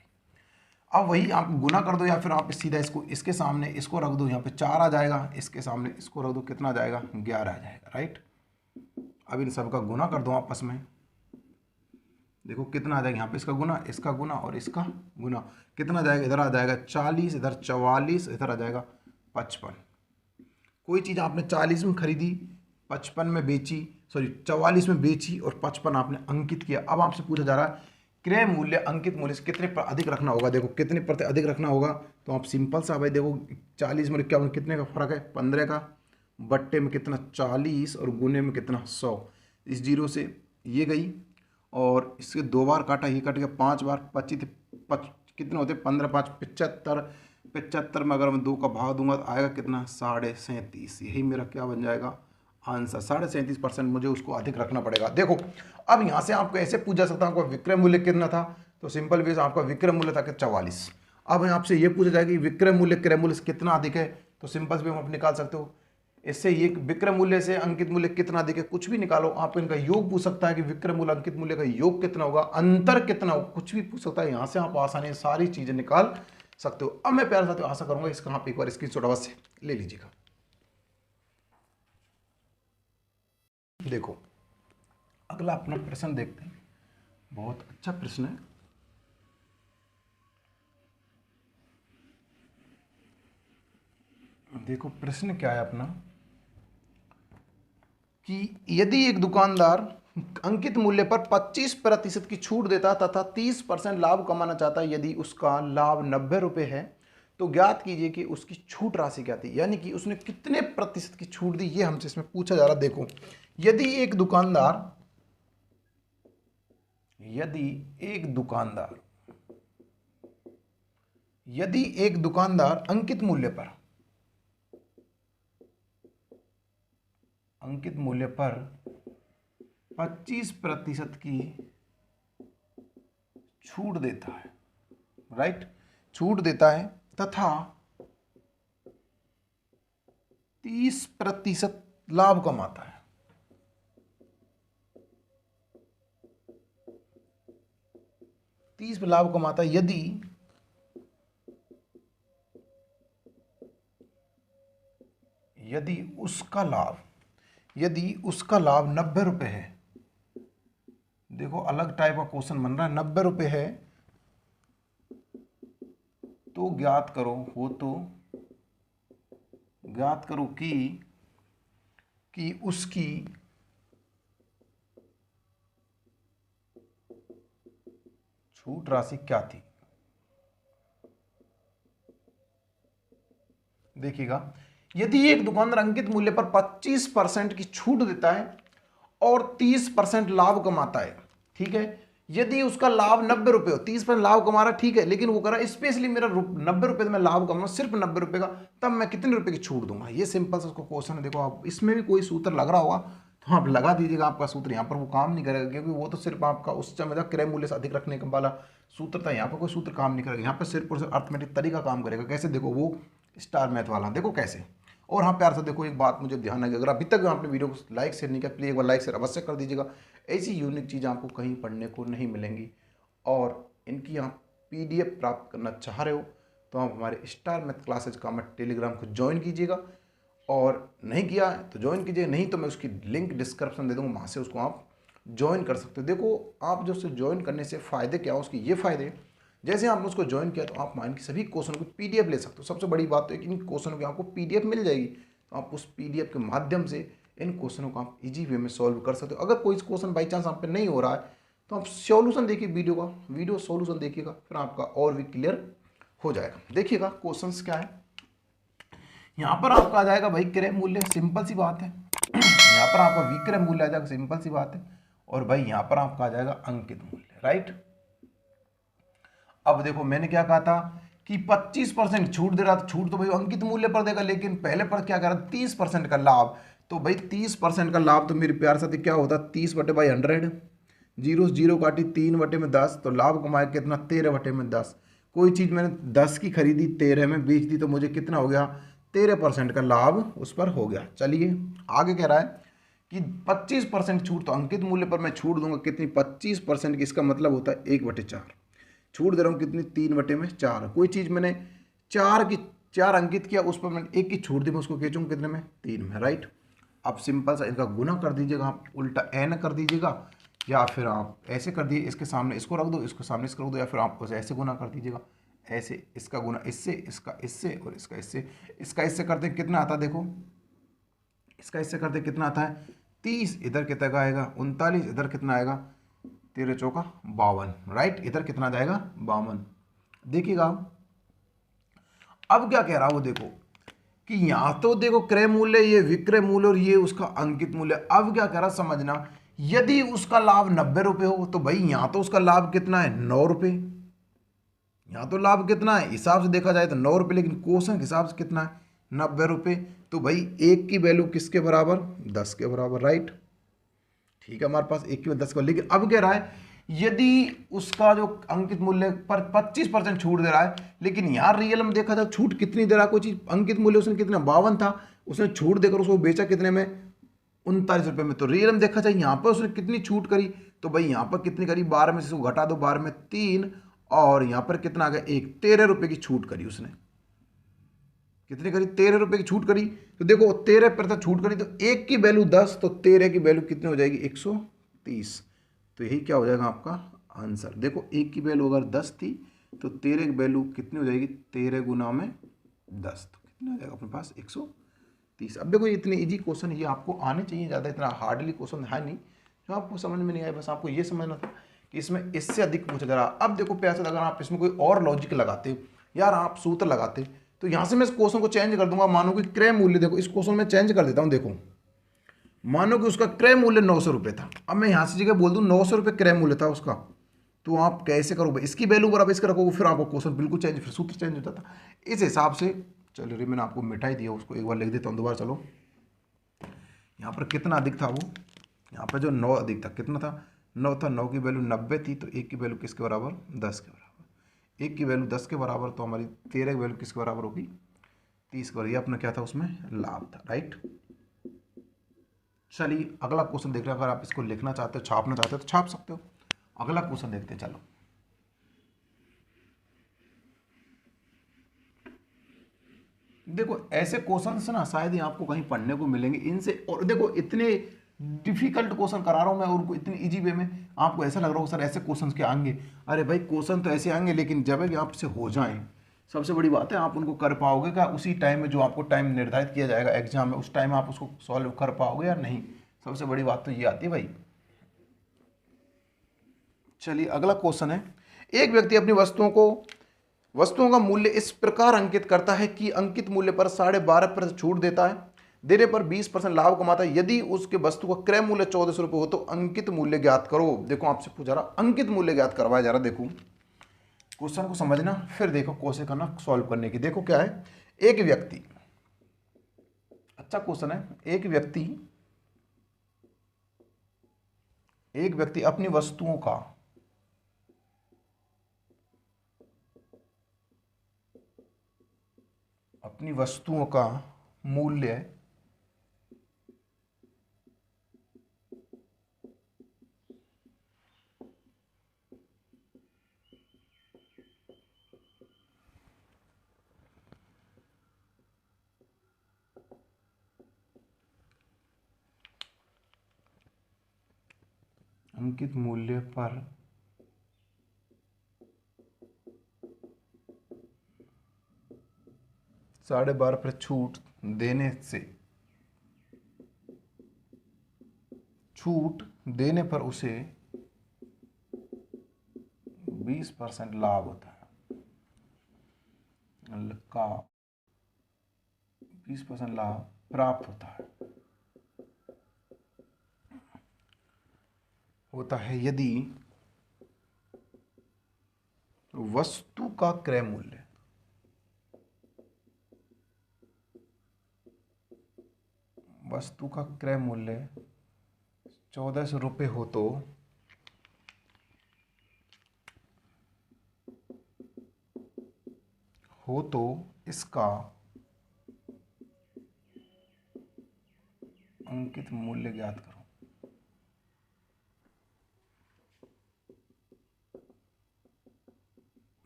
Speaker 2: अब वही आप गुना कर दो या फिर आप सीधा इसको इसके सामने इसको रख दो, यहाँ पे 4 आ जाएगा, इसके सामने इसको रख दो, कितना आ जाएगा 11 आ जाएगा, राइट। अब इन सब का गुना कर दो आपस में, देखो कितना आ जाएगा, यहाँ पे इसका गुना और इसका गुना, कितना आ जाएगा, इधर आ जाएगा 40, इधर 44, इधर आ जाएगा 55। कोई चीज़ आपने 40 में खरीदी, 55 में बेची, सॉरी 44 में बेची और 55 आपने अंकित किया। अब आपसे पूछा जा रहा है क्रय मूल्य अंकित मूल्य से कितने पर अधिक रखना होगा। देखो कितने पर अधिक रखना होगा, तो आप सिंपल सा भाई देखो 40 में क्या कितने का फर्क है 15 का, बट्टे में कितना 40 और गुने में कितना 100, इस जीरो से ये गई और इसके 2 बार काटा, ये कट गया 5 बार, 25 कितने होते 15 5 75, 75 में अगर मैं 2 का भाग दूंगा तो आएगा कितना 37.5, यही मेरा क्या बन जाएगा आंसर। 37.5% मुझे उसको अधिक रखना पड़ेगा। देखो अब यहाँ से आपको ऐसे पूछा सकता हूँ आपका विक्रय मूल्य कितना था, तो सिंपल वे आपका विक्रय मूल्य था कि 44। अब आपसे ये पूछा जाएगा कि विक्रय मूल्य क्रय मूल्य से कितना अधिक है, तो सिंपल वे आप निकाल सकते हो। इससे ये विक्रय मूल्य से अंकित मूल्य कितना अधिक है कुछ भी निकालो, आप इनका योग पूछ सकता है कि विक्रय मूल्य अंकित मूल्य का योग कितना होगा, अंतर कितना होगा, कुछ भी पूछ सकता है। यहाँ से आप आसानी से सारी चीजें निकाल सकते हो। अब मैं प्यारे साथियों आशा करूंगा इसका आप एक बार स्क्रीनशॉट अवश्य ले लीजिएगा। देखो अगला अपना प्रश्न देखते हैं, बहुत अच्छा प्रश्न है। देखो प्रश्न क्या है अपना कि यदि एक दुकानदार अंकित मूल्य पर 25% की छूट देता तथा 30% लाभ कमाना चाहता है, यदि उसका लाभ 90 रुपये है तो ज्ञात कीजिए कि उसकी छूट राशि क्या थी, यानी कि उसने कितने प्रतिशत की छूट दी, ये हमसे इसमें पूछा जा रहा। देखो यदि एक दुकानदार अंकित मूल्य पर 25% की छूट देता है, राइट, छूट देता है तथा 30% लाभ कमाता है, लाभ कमाता है, यदि उसका लाभ 90 रुपये है। देखो अलग टाइप का क्वेश्चन बन रहा है, 90 रुपये है तो ज्ञात करो कि उसकी छूट राशि क्या थी। देखिएगा यदि एक दुकानदार अंकित मूल्य पर 25% की छूट देता है और 30% लाभ कमाता है, ठीक है, यदि उसका लाभ 90 रुपये हो, 30% लाभ कमा रहा है, ठीक है, लेकिन वो कह रहा है स्पेशली मेरा 90 रुपये में लाभ कमाऊंगा, सिर्फ 90 रुपये का, तब मैं कितने रुपए की छूट दूंगा। ये सिंपल सा उसको क्वेश्चन है। देखो आप इसमें भी कोई सूत्र लग रहा होगा तो आप लगा दीजिएगा, आपका सूत्र यहाँ पर वो काम नहीं करेगा, क्योंकि वो तो सिर्फ आपका उस समय था क्रय मूल्य से अधिक रखने का वाला सूत्र था। यहाँ पर कोई सूत्र काम नहीं करेगा, यहाँ पर सिर्फ और सिर्फ अर्थमेटिक तरीका काम करेगा। कैसे? देखो वो स्टार मैथ वाला, देखो कैसे। और हाँ प्यार से देखो, एक बात मुझे ध्यान है कि अगर अभी तक आपने वीडियो को लाइक शेयर नहीं किया, प्लीज़ एक बार लाइक शेयर अवश्य कर दीजिएगा। ऐसी यूनिक चीज़ आपको कहीं पढ़ने को नहीं मिलेंगी। और इनकी आप PDF प्राप्त करना चाह रहे हो तो आप हमारे स्टार मैथ क्लासेज का मैं टेलीग्राम को ज्वाइन कीजिएगा, और नहीं किया तो ज्वाइन कीजिए, नहीं तो मैं उसकी लिंक डिस्क्रिप्शन दे दूँगा, वहाँ से उसको आप ज्वाइन कर सकते हो। देखो आप जो उससे ज्वाइन करने से फ़ायदे क्या हो, उसके ये फ़ायदे, जैसे आपने उसको ज्वाइन किया तो आप माइंड की सभी क्वेश्चन को PDF ले सकते हो। सबसे बड़ी बात तो है कि इन क्वेश्चनों की आपको PDF मिल जाएगी, तो आप उस PDF के माध्यम से इन क्वेश्चनों को आप ईजी वे में सॉल्व कर सकते हो। अगर कोई क्वेश्चन बाई चांस आप पे नहीं हो रहा है तो आप सॉल्यूशन देखिए, वीडियो का वीडियो सॉल्यूशन देखिएगा, फिर आपका और भी क्लियर हो जाएगा। देखिएगा क्वेश्चंस क्या है। यहाँ पर आपका आ जाएगा भाई क्रय मूल्य, सिंपल सी बात है। यहाँ पर आपका विक्रय मूल्य आ जाएगा, सिंपल सी बात है। और भाई यहाँ पर आपका आ जाएगा अंकित मूल्य, राइट। अब देखो मैंने क्या कहा था कि 25% छूट दे रहा था, छूट तो भाई अंकित मूल्य पर देगा, लेकिन पहले पर क्या कह रहा था 30% का लाभ। तो भाई 30% का लाभ तो मेरे प्यार साथी क्या होता, 30/100, जीरो जीरो काटी 3/10, तो लाभ कमाया कितना 13/10। कोई चीज़ मैंने 10 की खरीदी 13 में बेच दी, तो मुझे कितना हो गया 13% का लाभ उस पर हो गया। चलिए आगे कह रहा है कि 25% छूट, तो अंकित मूल्य पर मैं छूट दूंगा कितनी 25% की, इसका मतलब होता है 1/4। छूट दे रहा हूँ कितनी 3/4। कोई चीज़ मैंने 4 अंकित किया, उस पर मैंने 1 की छूट दी, मैं उसको खींचूंगा कितने में 3 में, राइट। अब सिंपल सा इनका गुना कर दीजिएगा, आप उल्टा n कर दीजिएगा, या फिर आप ऐसे कर दिए, इसके सामने इसको रख दो, इसको सामने इसको रख दो, या फिर आप उसे ऐसे गुना कर दीजिएगा, ऐसे इसका गुना इससे, इसका इससे और इसका इससे। इसका इससे करते कितना आता है, देखो इसका इससे करते कितना आता है 30, इधर कितना आएगा 39, इधर कितना आएगा 13 चौका 52, राइट। इधर कितना जाएगा 52। देखिएगा अब क्या कह रहा है वो, देखो कि यहाँ तो देखो क्रय मूल्य, ये विक्रय मूल्य और ये उसका अंकित मूल्य। अब क्या कह रहा समझना, यदि उसका लाभ 90 रुपये हो तो भाई यहाँ तो उसका लाभ कितना है 9 रुपये, यहाँ तो लाभ कितना है हिसाब से देखा जाए तो 9 रुपये, लेकिन क्वेश्चन के हिसाब से कितना है 90 रुपये। तो भाई 1 की वैल्यू किसके बराबर 10 के बराबर, राइट। ठीक है, हमारे पास 1 की 10 का, लेकिन अब कह रहा है यदि उसका जो अंकित मूल्य पर 25% छूट दे रहा है, लेकिन यहाँ रियल में देखा जाए छूट कितनी दे रहा है, कोई चीज अंकित मूल्य उसने कितना 52 था, उसने छूट देकर उसको बेचा कितने में 39 रुपये में। तो रियल में देखा जाए यहाँ पर उसने कितनी छूट करी, तो भाई यहाँ पर कितनी करी 12 में से उसको घटा दो, 12 में 3, और यहाँ पर कितना आ गया 1, 13 रुपये की छूट करी उसने। कितनी करी 13 रुपये की छूट करी। तो देखो 13% छूट करी, तो 1 की वैल्यू 10, तो 13 की वैल्यू कितनी हो जाएगी 130। तो यही क्या हो जाएगा आपका आंसर। देखो 1 की वैल्यू अगर 10 थी तो 13 की वैल्यू कितनी हो जाएगी 13 गुना में 10, तो कितना हो जाएगा अपने पास 130। अब देखो इतने इजी क्वेश्चन ये आपको आने चाहिए, ज़्यादा इतना हार्डली क्वेश्चन है नहीं जो आपको समझ में नहीं आया, बस आपको ये समझना था कि इसमें इससे अधिक पूछा जा रहा। अब देखो प्यासे अगर आप इसमें कोई और लॉजिक लगाते यार, आप सूत्र लगाते, तो यहाँ से मैं इस क्वेश्चन को चेंज कर दूंगा। मानो कि क्रय मूल्य, देखो इस क्वेश्चन में चेंज कर देता हूँ। देखो मानो कि उसका क्रय मूल्य 900 रुपये था, अब मैं यहाँ से जगह बोल दूँ 900 रुपये क्रय मूल्य था उसका, तो आप कैसे करोगे इसकी वैल्यू बराबर इसका रखोगे, फिर आपको क्वेश्चन बिल्कुल चेंज, फिर सूत्र चेंज हो जाता। इस हिसाब से चलो रे मैंने आपको मिटाई दिया, उसको एक बार लिख देता हूँ दोबारा। चलो यहाँ पर कितना अधिक था वो, यहाँ पर जो 9 अधिक था, कितना था 9 था, 9 की वैल्यू 90 थी, तो 1 की वैल्यू किसके बराबर 10 के बराबर। 1 की वैल्यू 10 के बराबर, तो हमारी 13 की वैल्यू किसके बराबर होगी 30 के बराबर। ये अपना क्या था उसमें लाभ था, राइट। चलिए अगला क्वेश्चन देख रहे हैं। अगर आप इसको लिखना चाहते हो छापना चाहते हो तो छाप सकते हो। अगला क्वेश्चन देखते हैं। चलो देखो ऐसे क्वेश्चन ना शायद ही आपको कहीं पढ़ने को मिलेंगे इनसे। और देखो इतने डिफिकल्ट क्वेश्चन करा रहा हूं मैं, उनको इतनी इजी वे में, आपको ऐसा लग रहा होगा सर ऐसे क्वेश्चन के आएंगे। अरे भाई क्वेश्चन तो ऐसे आएंगे, लेकिन जब आपसे हो जाएं, सबसे बड़ी बात है आप उनको कर पाओगे क्या उसी टाइम में जो आपको टाइम निर्धारित किया जाएगा एग्जाम में, उस टाइम आप उसको सॉल्व कर पाओगे या नहीं। सबसे बड़ी बात तो ये आती है भाई। चलिए अगला क्वेश्चन है। एक व्यक्ति अपनी वस्तुओं का मूल्य इस प्रकार अंकित करता है कि अंकित मूल्य पर 12.5% छूट देता है, देने पर 20% लाभ कमाता है। यदि उसके वस्तु का क्रय मूल्य 1400 रुपये हो तो अंकित मूल्य ज्ञात करो। देखो आपसे पूछा रहा अंकित मूल्य ज्ञात करवाया जा रहा। देखो क्वेश्चन को समझना, फिर देखो कोशिश करना सॉल्व करने की। देखो क्या है, एक व्यक्ति, अच्छा क्वेश्चन है, एक व्यक्ति एक व्यक्ति अपनी वस्तुओं का मूल्य अंकित मूल्य पर 12.5% छूट देने पर उसे 20% लाभ होता है, का 20% लाभ प्राप्त होता है यदि वस्तु का क्रय मूल्य 1400 रुपये हो तो इसका अंकित मूल्य ज्ञात करो।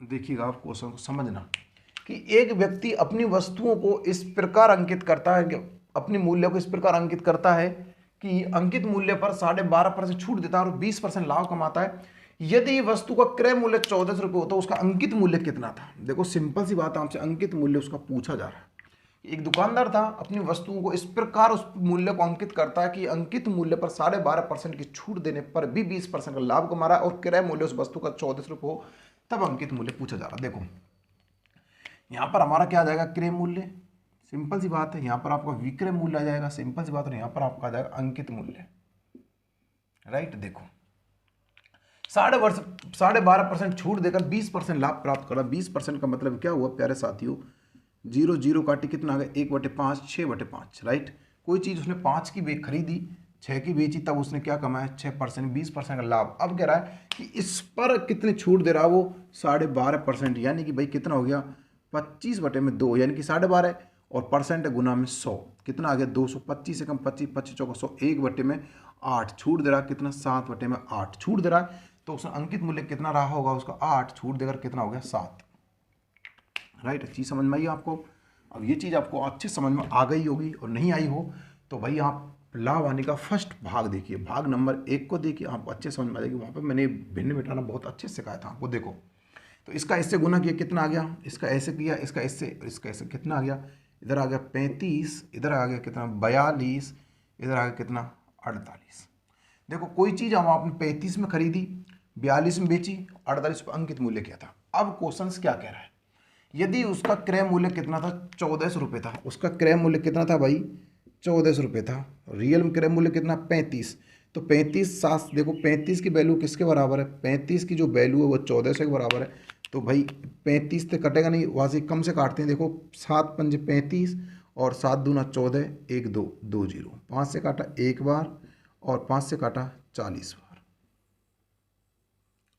Speaker 2: देखिएगा, आप क्वेश्चन को समझना कि एक व्यक्ति अपनी वस्तुओं को इस प्रकार अंकित करता है कि अपने मूल्य को इस प्रकार अंकित करता है कि अंकित मूल्य पर 12.5% छूट देता है और 20% लाभ कमाता है। यदि वस्तु का क्रय मूल्य 1400 रुपये हो तो उसका अंकित मूल्य कितना था। देखो सिंपल सी बात है, आपसे अंकित मूल्य उसका पूछा जा रहा है। एक दुकानदार था, अपनी वस्तुओं को इस प्रकार उस मूल्य को अंकित करता है कि अंकित मूल्य पर 12.5% की छूट देने पर भी 20% का लाभ कमा रहा है और क्रय मूल्य उस वस्तु का 1400 रुपये हो, तब अंकित मूल्य पूछा जा रहा है। देखो यहां पर हमारा क्या आ जाएगा, क्रय मूल्य, सिंपल सी बात है। यहां पर आपका विक्रय मूल्य आ जाएगा, सिंपल सी बात है। यहां पर आपका आ जाएगा अंकित मूल्य, राइट। देखो 12.5% छूट देकर 20% लाभ प्राप्त करा। 20% का मतलब क्या हुआ प्यारे साथियों, 0 0 काटे कितना आ गया, 1/5, 6/5, राइट। कोई चीज उसने 5 की खरीदी, 6 की बेची, तब उसने क्या कमाया, 6%, 20% का लाभ। अब कह रहा है कि इस पर कितनी छूट दे रहा है वो, 12.5%, यानी कि भाई कितना हो गया, 25/2, यानी कि 12.5 और परसेंट गुना में 100, कितना आ गया 200। 25 से कम 25, 25 चौका 100, 1/8 छूट दे रहा है, कितना 7/8 छूट दे रहा है। तो उसका अंकित मूल्य कितना रहा होगा, उसका 8 छूट देकर कितना हो गया, 7, राइट। चीज समझ में आई आपको। अब ये चीज आपको अच्छे समझ में आ गई होगी, और नहीं आई हो तो भाई आप लाभ आने का फर्स्ट भाग देखिए, भाग नंबर 1 को देखिए, आपको अच्छे समझ में आ जाएगी। वहाँ पर मैंने भिन्न मिटाना बहुत अच्छे से सिखाया था आपको। देखो तो इसका इससे गुना किया, कितना आ गया, इसका ऐसे किया, इसका इससे, और इसका ऐसे, कितना आ गया, इधर आ गया 35, इधर आ गया कितना 42, इधर आ गया कितना 48। देखो कोई चीज़ हम आपने 35 में खरीदी, 42 में बेची, 48 पर अंकित मूल्य क्या था। अब क्वेश्चन क्या कह रहा है, यदि उसका क्रय मूल्य कितना था, 1400 रुपये था, उसका क्रय मूल्य कितना था भाई, 1400 रुपये था। रियल क्रय मूल्य कितना, 35, तो 35 7, देखो 35 की वैल्यू किसके बराबर है, 35 की जो वैल्यू है वो 1400 के बराबर है। तो भाई 35 से कटेगा नहीं, वहाँ से कम से काटते हैं। देखो 7 पंजे 35 और 7 दूना 14, 1 2 2 0, 5 से काटा एक बार और 5 से काटा 40 बार।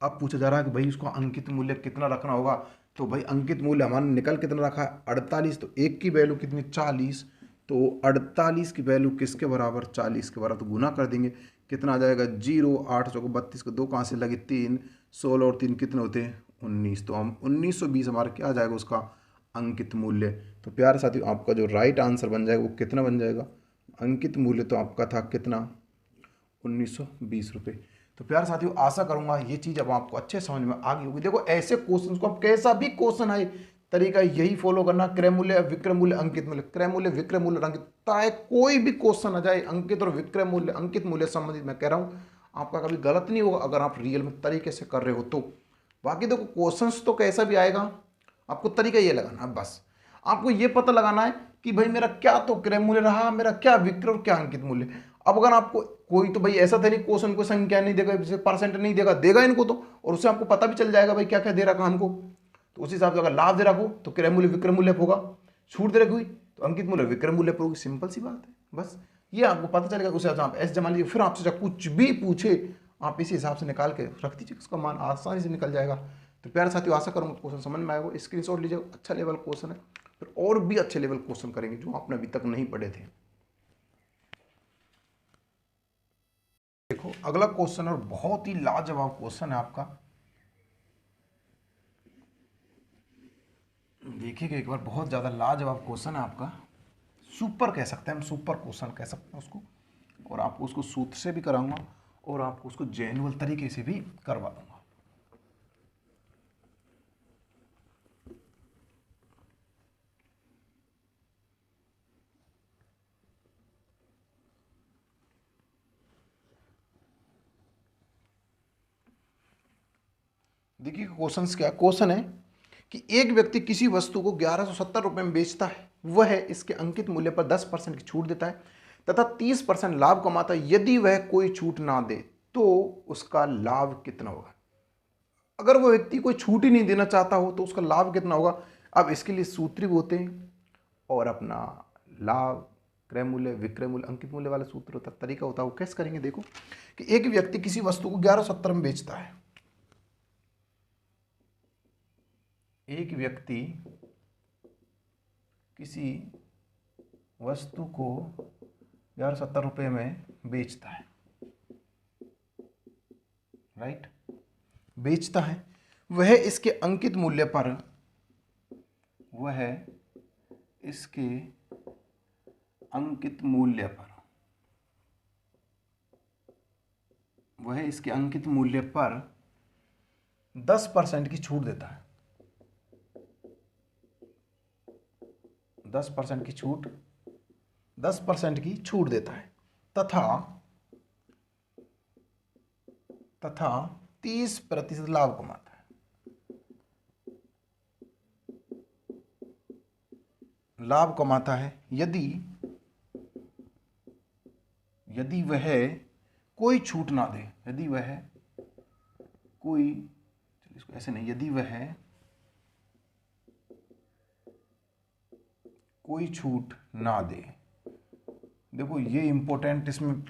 Speaker 2: अब पूछा जा रहा है कि भाई उसको अंकित मूल्य कितना रखना होगा। तो भाई अंकित मूल्य हमारा निकल कितना रखा है, 48, तो 1 की वैल्यू कितनी 40, तो 48 की वैल्यू किसके बराबर, 40 के बराबर। तो गुना कर देंगे, कितना आ जाएगा 0, 8 चौको 32 को 2 कहाँ से लगे 3, 16 और 3 कितने होते हैं 19, तो हम 1920 हमारा क्या आ जाएगा उसका अंकित मूल्य। तो प्यारे साथियों आपका जो राइट आंसर बन जाएगा वो कितना बन जाएगा, अंकित मूल्य तो आपका था कितना 1920 रुपये। तो प्यारे साथियों आशा करूंगा ये चीज़ अब आपको अच्छे समझ में आ गई होगी। देखो ऐसे क्वेश्चन को आप कैसा भी क्वेश्चन आए, तरीका यही फॉलो करना, क्रय मूल्य विक्रय मूल्य अंकित मूल्य, क्रय मूल्य विक्रय मूल्य अंकित, चाहे कोई भी क्वेश्चन आ जाए अंकित और विक्रय मूल्य अंकित मूल्य संबंधित, मैं कह रहा हूँ आपका कभी गलत नहीं होगा अगर आप रियल में तरीके से कर रहे हो तो। बाकी देखो क्वेश्चंस तो कैसा भी आएगा, आपको तरीका ये लगाना है, बस आपको ये पता लगाना है कि भाई मेरा क्या तो क्रय मूल्य रहा, मेरा क्या विक्रय और क्या अंकित मूल्य। अब अगर आपको कोई तो भाई ऐसा था नहीं क्वेश्चन को संख्या नहीं देगा, परसेंट नहीं देगा, देगा इनको तो, और उससे आपको पता भी चल जाएगा भाई क्या क्या दे रखा हमको। तो उस हिसाब से अगर लाभ दे रखा हो तो क्रय मूल्य विक्रय मूल्य होगा, छूट दे रखी हुई तो अंकित मूल्य विक्रय मूल्य पर होगी। सिंपल सी बात है, बस ये आपको पता चलेगा। उस हिसाब से आप ऐसे जमा लीजिए, फिर आपसे कुछ भी पूछे आप इसी हिसाब से निकाल के रख दीजिए, उसका मान आसानी से निकल जाएगा। तो प्यारे साथियों, आशा करूँगा क्वेश्चन समझ में आएगा। स्क्रीनशॉट लीजिए, अच्छा लेवल क्वेश्चन है, फिर और भी अच्छे लेवल क्वेश्चन करेंगे जो आपने अभी तक नहीं पढ़े थे। देखो अगला क्वेश्चन और बहुत ही लाजवाब क्वेश्चन है आपका, देखिएगा एक बार, बहुत ज़्यादा लाजवाब क्वेश्चन है आपका, सुपर कह सकते हैं हम, सुपर क्वेश्चन कह सकते हैं उसको। और आपको उसको सूत्र से भी कराऊंगा और आपको उसको जेन्युइन तरीके से भी करवा दूंगा। देखिए क्वेश्चन क्या क्वेश्चन है कि एक व्यक्ति किसी वस्तु को 1170 रुपये में बेचता है, वह इसके अंकित मूल्य पर 10% की छूट देता है तथा 30% लाभ कमाता है। यदि वह कोई छूट ना दे तो उसका लाभ कितना होगा? अगर वो व्यक्ति कोई छूट ही नहीं देना चाहता हो तो उसका लाभ कितना होगा? अब इसके लिए सूत्र भी होते हैं और अपना लाभ, क्रय मूल्य, विक्रय मूल्य, अंकित मूल्य वाला सूत्र होता है, तरीका होता है। वो कैसे करेंगे? देखो कि एक व्यक्ति किसी वस्तु को 1170 में बेचता है, एक व्यक्ति किसी वस्तु को 1170 रुपये में बेचता है, राइट, बेचता है। वह इसके अंकित मूल्य पर, वह इसके अंकित मूल्य पर, वह इसके अंकित मूल्य पर 10% की छूट देता है, 10% की छूट, 10% की छूट देता है तथा 30% लाभ कमाता है। लाभ कमाता है यदि वह कोई छूट ना दे, यदि वह कोई, चलिए इसको ऐसे नहीं, यदि वह कोई छूट ना दे। देखो ये इंपॉर्टेंट इसमें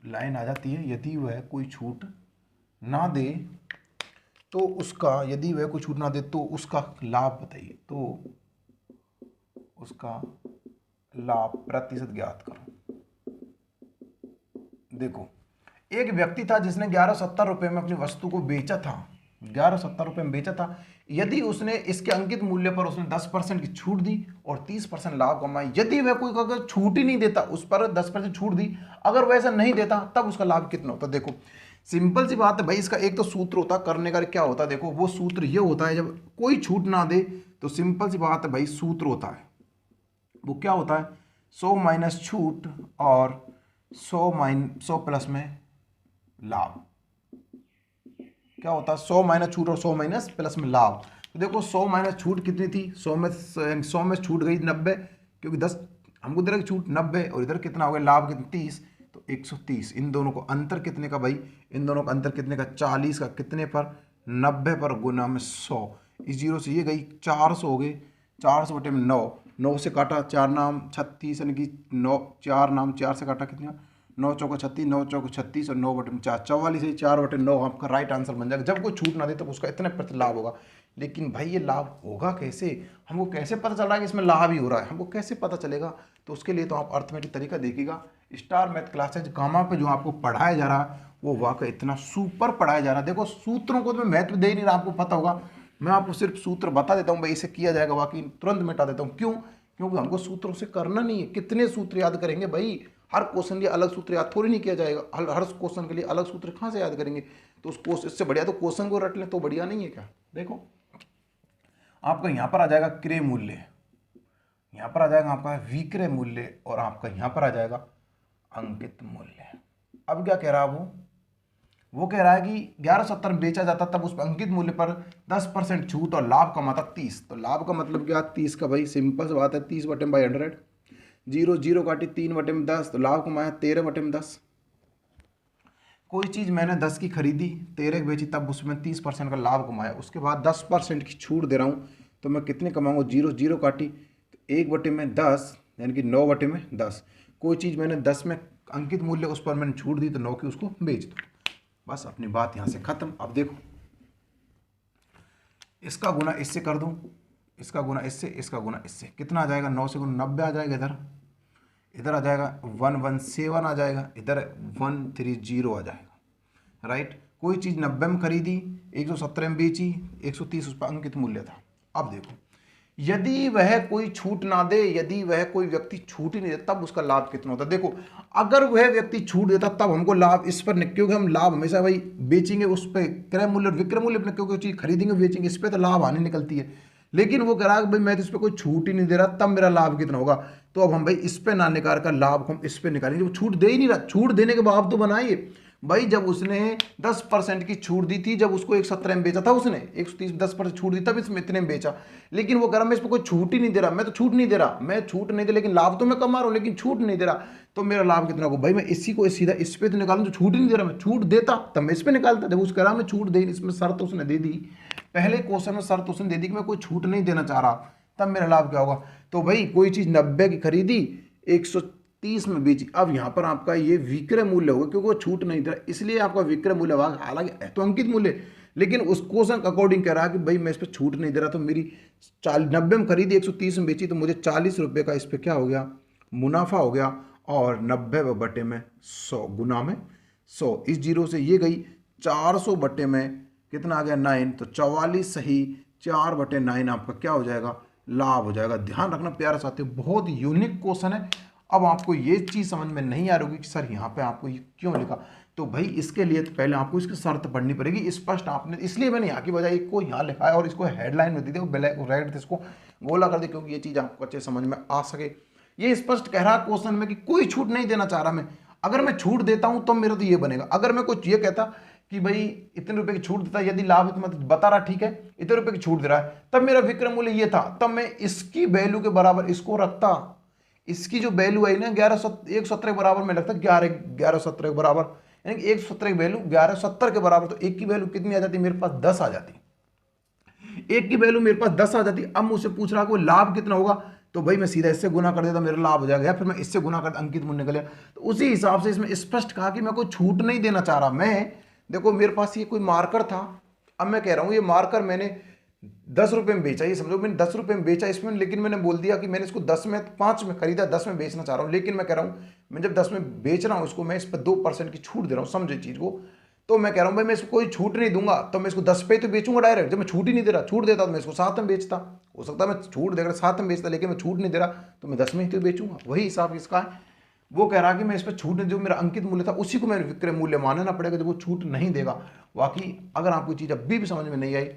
Speaker 2: लाइन आ जाती है, यदि वह कोई छूट ना दे तो उसका, यदि वह कोई छूट ना दे तो उसका लाभ बताइए, तो उसका लाभ प्रतिशत ज्ञात करो। देखो एक व्यक्ति था जिसने 1170 रुपये में अपनी वस्तु को बेचा था, 1170 रुपये में बेचा था। यदि उसने इसके अंकित मूल्य पर उसने 10% की छूट दी और 30% लाभ कमाई। यदि वह कोई अगर छूट ही नहीं देता, उस पर 10% छूट दी, अगर वह ऐसा नहीं देता तब उसका लाभ कितना होता? देखो सिंपल सी बात है भाई, इसका एक तो सूत्र होता करने का, क्या होता है? देखो वो सूत्र ये होता है, जब कोई छूट ना दे तो सिंपल सी बात है भाई, सूत्र होता है, वो क्या होता है? 100 माइनस छूट और 100 प्लस में लाभ। क्या होता है? 100 माइनस छूट और 100 माइनस प्लस में लाभ। तो देखो 100 माइनस छूट कितनी थी? 100 में छूट गई 90, क्योंकि 10 हमको दे रहा छूट 90 और इधर कितना हो गया लाभ कितना? 30, तो 130। इन दोनों को अंतर कितने का भाई? इन दोनों का अंतर कितने का? 40 का। कितने पर? 90 पर गुना में 100। इस जीरो से ये गई 400 हो गए, 400 बटे में 9, 9 से काटा 4 नाम 36, यानी कि 9, 4 नाम 4 से काटा कितना? 9 चौका 36, 9 चौका 36 और 9 बटे में 4, 44 है, 4 बटे 9 आपका राइट आंसर बन जाएगा। जब कोई छूट ना दे तब उसका इतने प्रतिशत लाभ होगा। लेकिन भाई ये लाभ होगा कैसे? हमको कैसे पता चल रहा है कि इसमें लाभ ही हो रहा है? हमको कैसे पता चलेगा? तो उसके लिए तो आप अर्थमेटिक तरीका देखिएगा। स्टार मैथ क्लासेज गामा पे जो आपको पढ़ाया जा रहा है वो वाकई इतना सुपर पढ़ाया जा रहा है। देखो सूत्रों को तो मैं महत्व दे ही नहीं रहा, आपको पता होगा। मैं आपको सिर्फ सूत्र बता देता हूँ भाई इसे किया जाएगा, बाकी तुरंत मिटा देता हूँ। क्यों? क्योंकि हमको सूत्रों से करना नहीं है। कितने सूत्र याद करेंगे भाई? हर क्वेश्चन के लिए अलग सूत्र याद थोड़ी नहीं किया जाएगा। हर क्वेश्चन के लिए अलग सूत्र कहाँ से याद करेंगे? तो उस इससे बढ़िया तो क्वेश्चन को रट लें, तो बढ़िया नहीं है क्या? देखो आपका यहाँ पर आ जाएगा क्रय मूल्य, यहाँ पर आ जाएगा आपका विक्रय मूल्य और आपका यहाँ पर आ जाएगा अंकित मूल्य। अब क्या कह रहा है वो कह रहा है कि 1170 में बेचा जाता, तब उस अंकित मूल्य पर 10% छूट और लाभ कमाता 30। तो लाभ का मतलब क्या? 30 का भाई सिंपल सी बात है, 30 बटे में 100, 0 0 काटी 3 बटे में 10, तो लाभ कमाया 13 बटे में 10। कोई चीज़ मैंने 10 की खरीदी, 13 की बेची, तब उसमें 30% का लाभ कमाया। उसके बाद 10% की छूट दे रहा हूँ, तो मैं कितने कमाऊँगा? 0 0 काटी, तो 1 बटे में 10, यानी कि 9 बटे में 10। कोई चीज़ मैंने 10 में अंकित मूल्य, उस पर मैंने छूट दी तो 9 की उसको बेच दो। बस अपनी बात यहाँ से खत्म। अब देखो, इसका गुना इससे कर दूं, इसका गुना इससे, इसका गुना इससे, कितना आ जाएगा? 9 से गुना 90 आ जाएगा। इधर इधर आ जाएगा 117 आ जाएगा, इधर 130 आ जाएगा। राइट, कोई चीज़ 90 में खरीदी, 117 में बेची, 130 उस पर अंकित मूल्य था। अब देखो, यदि वह कोई छूट ना दे, यदि वह कोई व्यक्ति छूट ही नहीं देता, तब उसका लाभ कितना होता? देखो, अगर वह व्यक्ति छूट देता तब हमको लाभ इस पर नहीं, क्योंकि हम लाभ हमेशा भाई बेचेंगे उस पर क्रय मूल्य और विक्रय मूल्य पर, क्योंकि चीज़ खरीदेंगे बेचेंगे इस पर तो लाभ आने निकलती है। लेकिन वो कह रहा है भाई मैं तो इस पर कोई छूट ही नहीं दे रहा, तब मेरा लाभ कितना होगा? तो अब हम भाई इस पे ना निकाल कर लाभ हम इस पे निकालेंगे। वो छूट दे ही नहीं रहा, छूट देने के बाद तो बनाइए भाई। जब उसने 10% की छूट दी थी, जब उसको 117 में बेचा था उसने, 130 10% छूट दी, तब इसमें इतने में बेचा। लेकिन वो कह रहा मैं इस पर कोई छूट ही नहीं दे रहा, मैं तो छूट नहीं दे रहा, मैं छूट नहीं दे, लेकिन लाभ तो मैं कमा रहा हूँ, लेकिन छूट नहीं दे रहा, तो मेरा लाभ कितना होगा? भाई मैं इसी को सीधा इस पे तो निकालूं, तो छूट ही नहीं दे रहा। मैं छूट देता तब मैं इस पे निकालता। जब उस कह रहा मैं छूट दे, इसमें शर्त उसने दे दी, पहले क्वेश्चन में शर्त उसने दे दी कि मैं कोई छूट नहीं देना चाह रहा, तब मेरा लाभ क्या होगा? तो भाई कोई चीज़ 90 की खरीदी, 130 में बेची। अब यहाँ पर आपका ये विक्रय मूल्य होगा, क्योंकि वो छूट नहीं दे रहा, इसलिए आपका विक्रय मूल्य भाग, हालांकि है तो अंकित मूल्य, लेकिन उस क्वेश्चन अकॉर्डिंग कह रहा है कि भाई मैं इस पर छूट नहीं दे रहा, तो मेरी 90 में खरीदी, 130 में बेची, तो मुझे 40 रुपये का इस पर क्या हो गया? मुनाफा हो गया। और 90 बटे में 100 गुना में 100, इस जीरो से ये गई, 400 बटे में कितना आ गया? 9, तो 44 सही 4 बटे 9 आपका क्या हो जाएगा? लाभ हो जाएगा। ध्यान रखना प्यारे साथियों, बहुत यूनिक क्वेश्चन है। अब आपको ये चीज़ समझ में नहीं आ रही होगी कि सर यहाँ पे आपको ये क्यों लिखा, तो भाई इसके लिए तो पहले आपको इसकी शर्त पढ़नी पड़ेगी स्पष्ट। आपने, इसलिए मैंने यहाँ की बजाय इसको यहाँ लिखा है और इसको हेडलाइन में दी थी, ब्लैक रेड इसको गोला कर दी, क्योंकि ये चीज़ आपको अच्छे समझ में आ सके। ये स्पष्ट कह रहा क्वेश्चन में कि कोई छूट नहीं देना चाह रहा मैं। अगर मैं छूट देता हूँ तो मेरा तो ये बनेगा। अगर मैं कुछ ये कहता कि भाई इतने रुपए की छूट देता, यदि लाभ इतना बता रहा ठीक है, इतने रुपए की छूट दे रहा है, तब मेरा विक्रय मूल्य ये था, तब मैं इसकी वैल्यू के बराबर इसको रखता। इसकी जो वैल्यू है ना 117 के बराबर में लगता, 1117 के बराबर, यानी 117 की वैल्यू 1170 के बराबर, तो एक की वैल्यू कितनी आ जाती? मेरे पास 10 आ जाती। एक की वैल्यू मेरे पास 10 आ जाती। अब मुझसे पूछ रहा कोई लाभ कितना होगा, तो भाई मैं सीधा इससे गुना कर देता, मेरा लाभ हो जाएगा, या फिर मैं इससे गुना कर अंकित मूल्य निकल गया। तो उसी हिसाब से इसमें स्पष्ट कहा कि मैं कोई छूट नहीं देना चाह रहा। मैं देखो मेरे पास ये कोई मार्कर था, अब मैं कह रहा हूँ ये मार्कर मैंने 10 रुपये में बेचा, ये समझो मैंने 10 रुपये में बेचा इसमें, लेकिन मैंने बोल दिया कि मैंने इसको 5 में खरीदा, 10 में बेचना चाह रहा हूँ। लेकिन मैं कह रहा हूँ मैं जब 10 में बेच रहा हूँ इसको, मैं इस पर 2% की छूट दे रहा हूँ, समझे चीज़ को। तो मैं कह रहा हूँ भाई मैं इसको कोई छूट नहीं दूंगा, तो मैं इसको 10 पे तो बेचूंगा डायरेक्ट। जब मैं छूट ही नहीं दे रहा, छूट देता तो मैं इसको 7 में बेचता। हो सकता है मैं छूट देकर 7 में बेचता, लेकिन मैं छूट नहीं दे रहा तो मैं 10 में ही तो बेचूंगा। वही हिसाब इसका है। वो कह रहा कि मैं इस पर छूट, जो मेरा अंकित मूल्य था उसी को मैंने विक्रय मूल्य मानना पड़ेगा जब वो छूट नहीं देगा। बाकी अगर आपको चीज़ अभी भी समझ में नहीं आई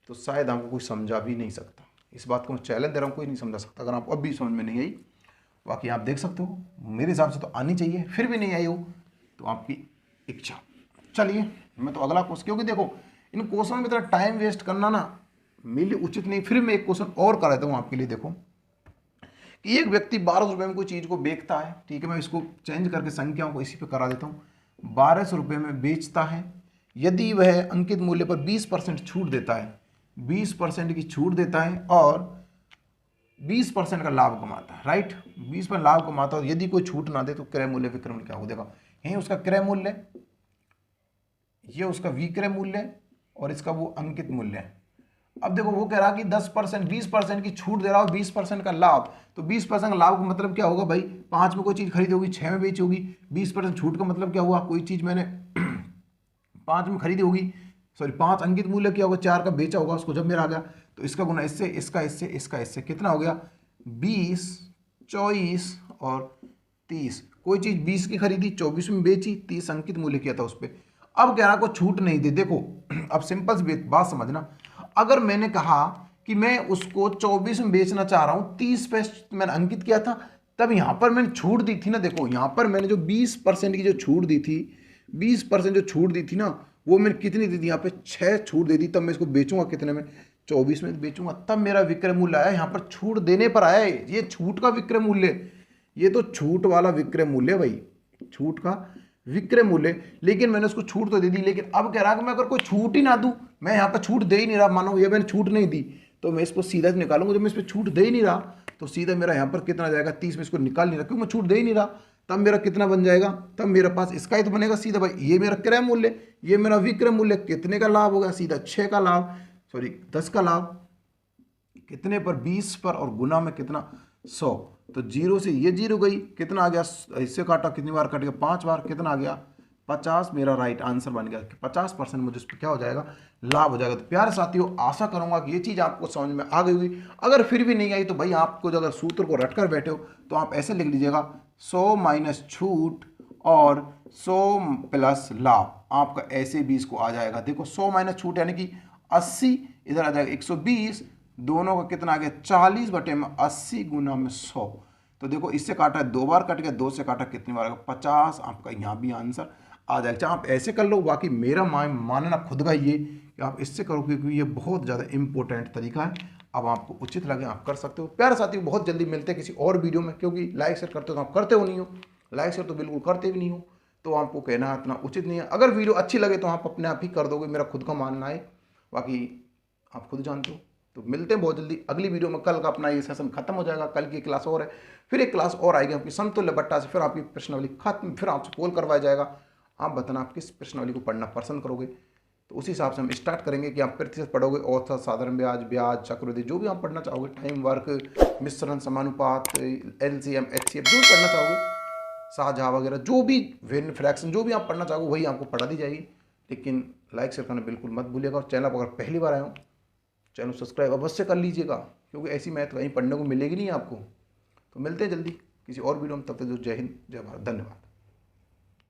Speaker 2: तो शायद आपको कोई समझा भी नहीं सकता। इस बात को मैं चैलेंज दे रहा हूँ, कोई नहीं समझा सकता अगर आपको अभी समझ में नहीं आई। बाकी आप देख सकते हो, मेरे हिसाब से तो आनी चाहिए, फिर भी नहीं आई हो तो आपकी इच्छा। चलिए मैं तो अगला क्वेश्चन, क्योंकि देखो इन क्वेश्चन में इतना टाइम वेस्ट करना ना मेरे लिए उचित नहीं। फिर मैं एक क्वेश्चन और कर देता हूँ आपके लिए। देखो कि एक व्यक्ति 1200 रुपये में कोई चीज़ को बेचता है, ठीक है, मैं इसको चेंज करके संख्याओं को इसी पे करा देता हूँ। 1200 रुपये में बेचता है, यदि वह अंकित मूल्य पर 20% छूट देता है, 20% की छूट देता है और 20% का लाभ कमाता है, राइट, 20% लाभ कमाता है। यदि कोई छूट ना दे तो क्रय मूल्य विक्रय मूल्य क्या हो देगा? यही उसका क्रय मूल्य, ये उसका विक्रय मूल्य और इसका वो अंकित मूल्य है। अब देखो वो कह रहा कि 10% 20% की छूट दे रहा हो, 20% का लाभ, तो 20% का लाभ का मतलब क्या होगा भाई? 5 में कोई चीज़ खरीदी होगी, 6 में बेची होगी। 20% छूट का मतलब क्या हुआ? कोई चीज़ मैंने 5 में खरीदी होगी, सॉरी 5 अंकित मूल्य क्या होगा? 4 का बेचा होगा उसको, जब मेरा आ गया तो इसका गुना इससे, इसका इससे, इसका इससे, कितना हो गया? 20, 24 और 30। कोई चीज़ 20 की खरीदी, 24 में बेची, 30 अंकित मूल्य किया था उस पर। अब कह रहा को छूट नहीं दे। देखो अब सिंपल सी बात समझना, अगर मैंने कहा कि मैं उसको 24 में बेचना चाह रहा हूँ, 30 पे मैंने अंकित किया था, तब यहाँ पर मैंने छूट दी थी ना। देखो यहाँ पर मैंने जो 20% की जो छूट दी थी, 20% जो छूट दी थी ना, वो मैंने कितनी दी थी? यहाँ पे 6 छूट दे दी। तब मैं इसको बेचूंगा कितने में? 24 में बेचूंगा, तब मेरा विक्रय मूल्य आया। यहाँ पर छूट देने पर आया है, ये छूट का विक्रय मूल्य, ये तो छूट वाला विक्रय मूल्य भाई, छूट का विक्रय मूल्य। लेकिन मैंने उसको छूट तो दे दी, लेकिन अब कह रहा कि मैं अगर कोई छूट ही ना दूं, मैं यहाँ पर छूट दे ही नहीं रहा, मानो ये मैंने छूट नहीं दी, तो मैं इसको सीधा निकालूंगा। जब मैं इस पर छूट दे ही नहीं रहा तो सीधा मेरा यहाँ पर कितना जाएगा? 30 में इसको निकाल नहीं रहा, क्योंकि मैं छूट दे ही नहीं रहा। तब मेरा कितना बन जाएगा, तब मेरे पास इसका ही तो बनेगा सीधा भाई, ये मेरा क्रय मूल्य, ये मेरा विक्रय मूल्य, कितने का लाभ होगा, सीधा 6 का लाभ, सॉरी 10 का लाभ, कितने पर, 20 पर, और गुना में कितना, 100। तो 0 से ये 0 गई, कितना आ गया, इससे काटा कितनी बार कट गया, 5 बार, कितना आ गया 50। मेरा राइट आंसर बन गया कि 50% मुझे इस पर क्या हो जाएगा, लाभ हो जाएगा। तो प्यारे साथियों, आशा करूंगा कि ये चीज़ आपको समझ में आ गई होगी। अगर फिर भी नहीं आई तो भाई आपको जो अगर सूत्र को रट कर बैठे हो तो आप ऐसे लिख लीजिएगा 100 माइनस छूट और 100 प्लस लाभ, आपका ऐसे भी इसको आ जाएगा। देखो 100 माइनस छूट यानी कि 80, इधर आ जाएगा 120, दोनों का कितना आ गया 40 बटे में 80 गुना में 100। तो देखो इससे काटा है 2 बार कट गया, 2 से काटा कितनी बार, 50। आपका यहाँ भी आंसर आ जाएगा। चाहे आप ऐसे कर लो, बाकी मेरा मानना खुद का ये कि आप इससे करो, क्योंकि ये बहुत ज़्यादा इंपॉर्टेंट तरीका है। अब आपको उचित लगे आप कर सकते हो। प्यारे साथियों, बहुत जल्दी मिलते हैं किसी और वीडियो में, क्योंकि लाइक शेयर करते हो तो आप करते हो नहीं हो, लाइक शेयर तो बिल्कुल करते भी नहीं हो, तो आपको कहना इतना उचित नहीं है। अगर वीडियो अच्छी लगे तो आप अपने आप ही कर दोगे, मेरा खुद का मानना है, बाकी आप खुद जानते हो। तो मिलते हैं बहुत जल्दी अगली वीडियो में। कल का अपना ये सेशन खत्म हो जाएगा, कल की क्लास और है, फिर एक क्लास और आएगी आपकी समतुल्य बट्टा से, फिर आपकी प्रश्नावली खत्म, फिर आपसे पोल करवाया जाएगा। आप बताना आप किस प्रश्नावली को पढ़ना पसंद करोगे, तो उसी हिसाब से हम स्टार्ट करेंगे कि आप प्रतिशत पढ़ोगे, औसत, साधारण ब्याज, ब्याज, चक्रवृद्धि, जो भी आप पढ़ना चाहोगे, टाइम वर्क, मिश्रण, समानुपात, एलसीएम, एचसीएफ, जो भी पढ़ना चाहोगे, साझा वगैरह, जो भी वेन फ्रैक्शन, जो भी आप पढ़ना चाहोगे वही आपको पढ़ा दी जाएगी। लेकिन लाइक शेयर करना बिल्कुल मत भूलिएगा, और चैनल पर अगर पहली बार आए हो चैनल सब्सक्राइब अवश्य कर लीजिएगा, क्योंकि ऐसी मैथ कहीं पढ़ने को मिलेगी नहीं आपको। तो मिलते हैं जल्दी किसी और वीडियो में, तब तक जो जय हिंद, जय भारत, धन्यवाद।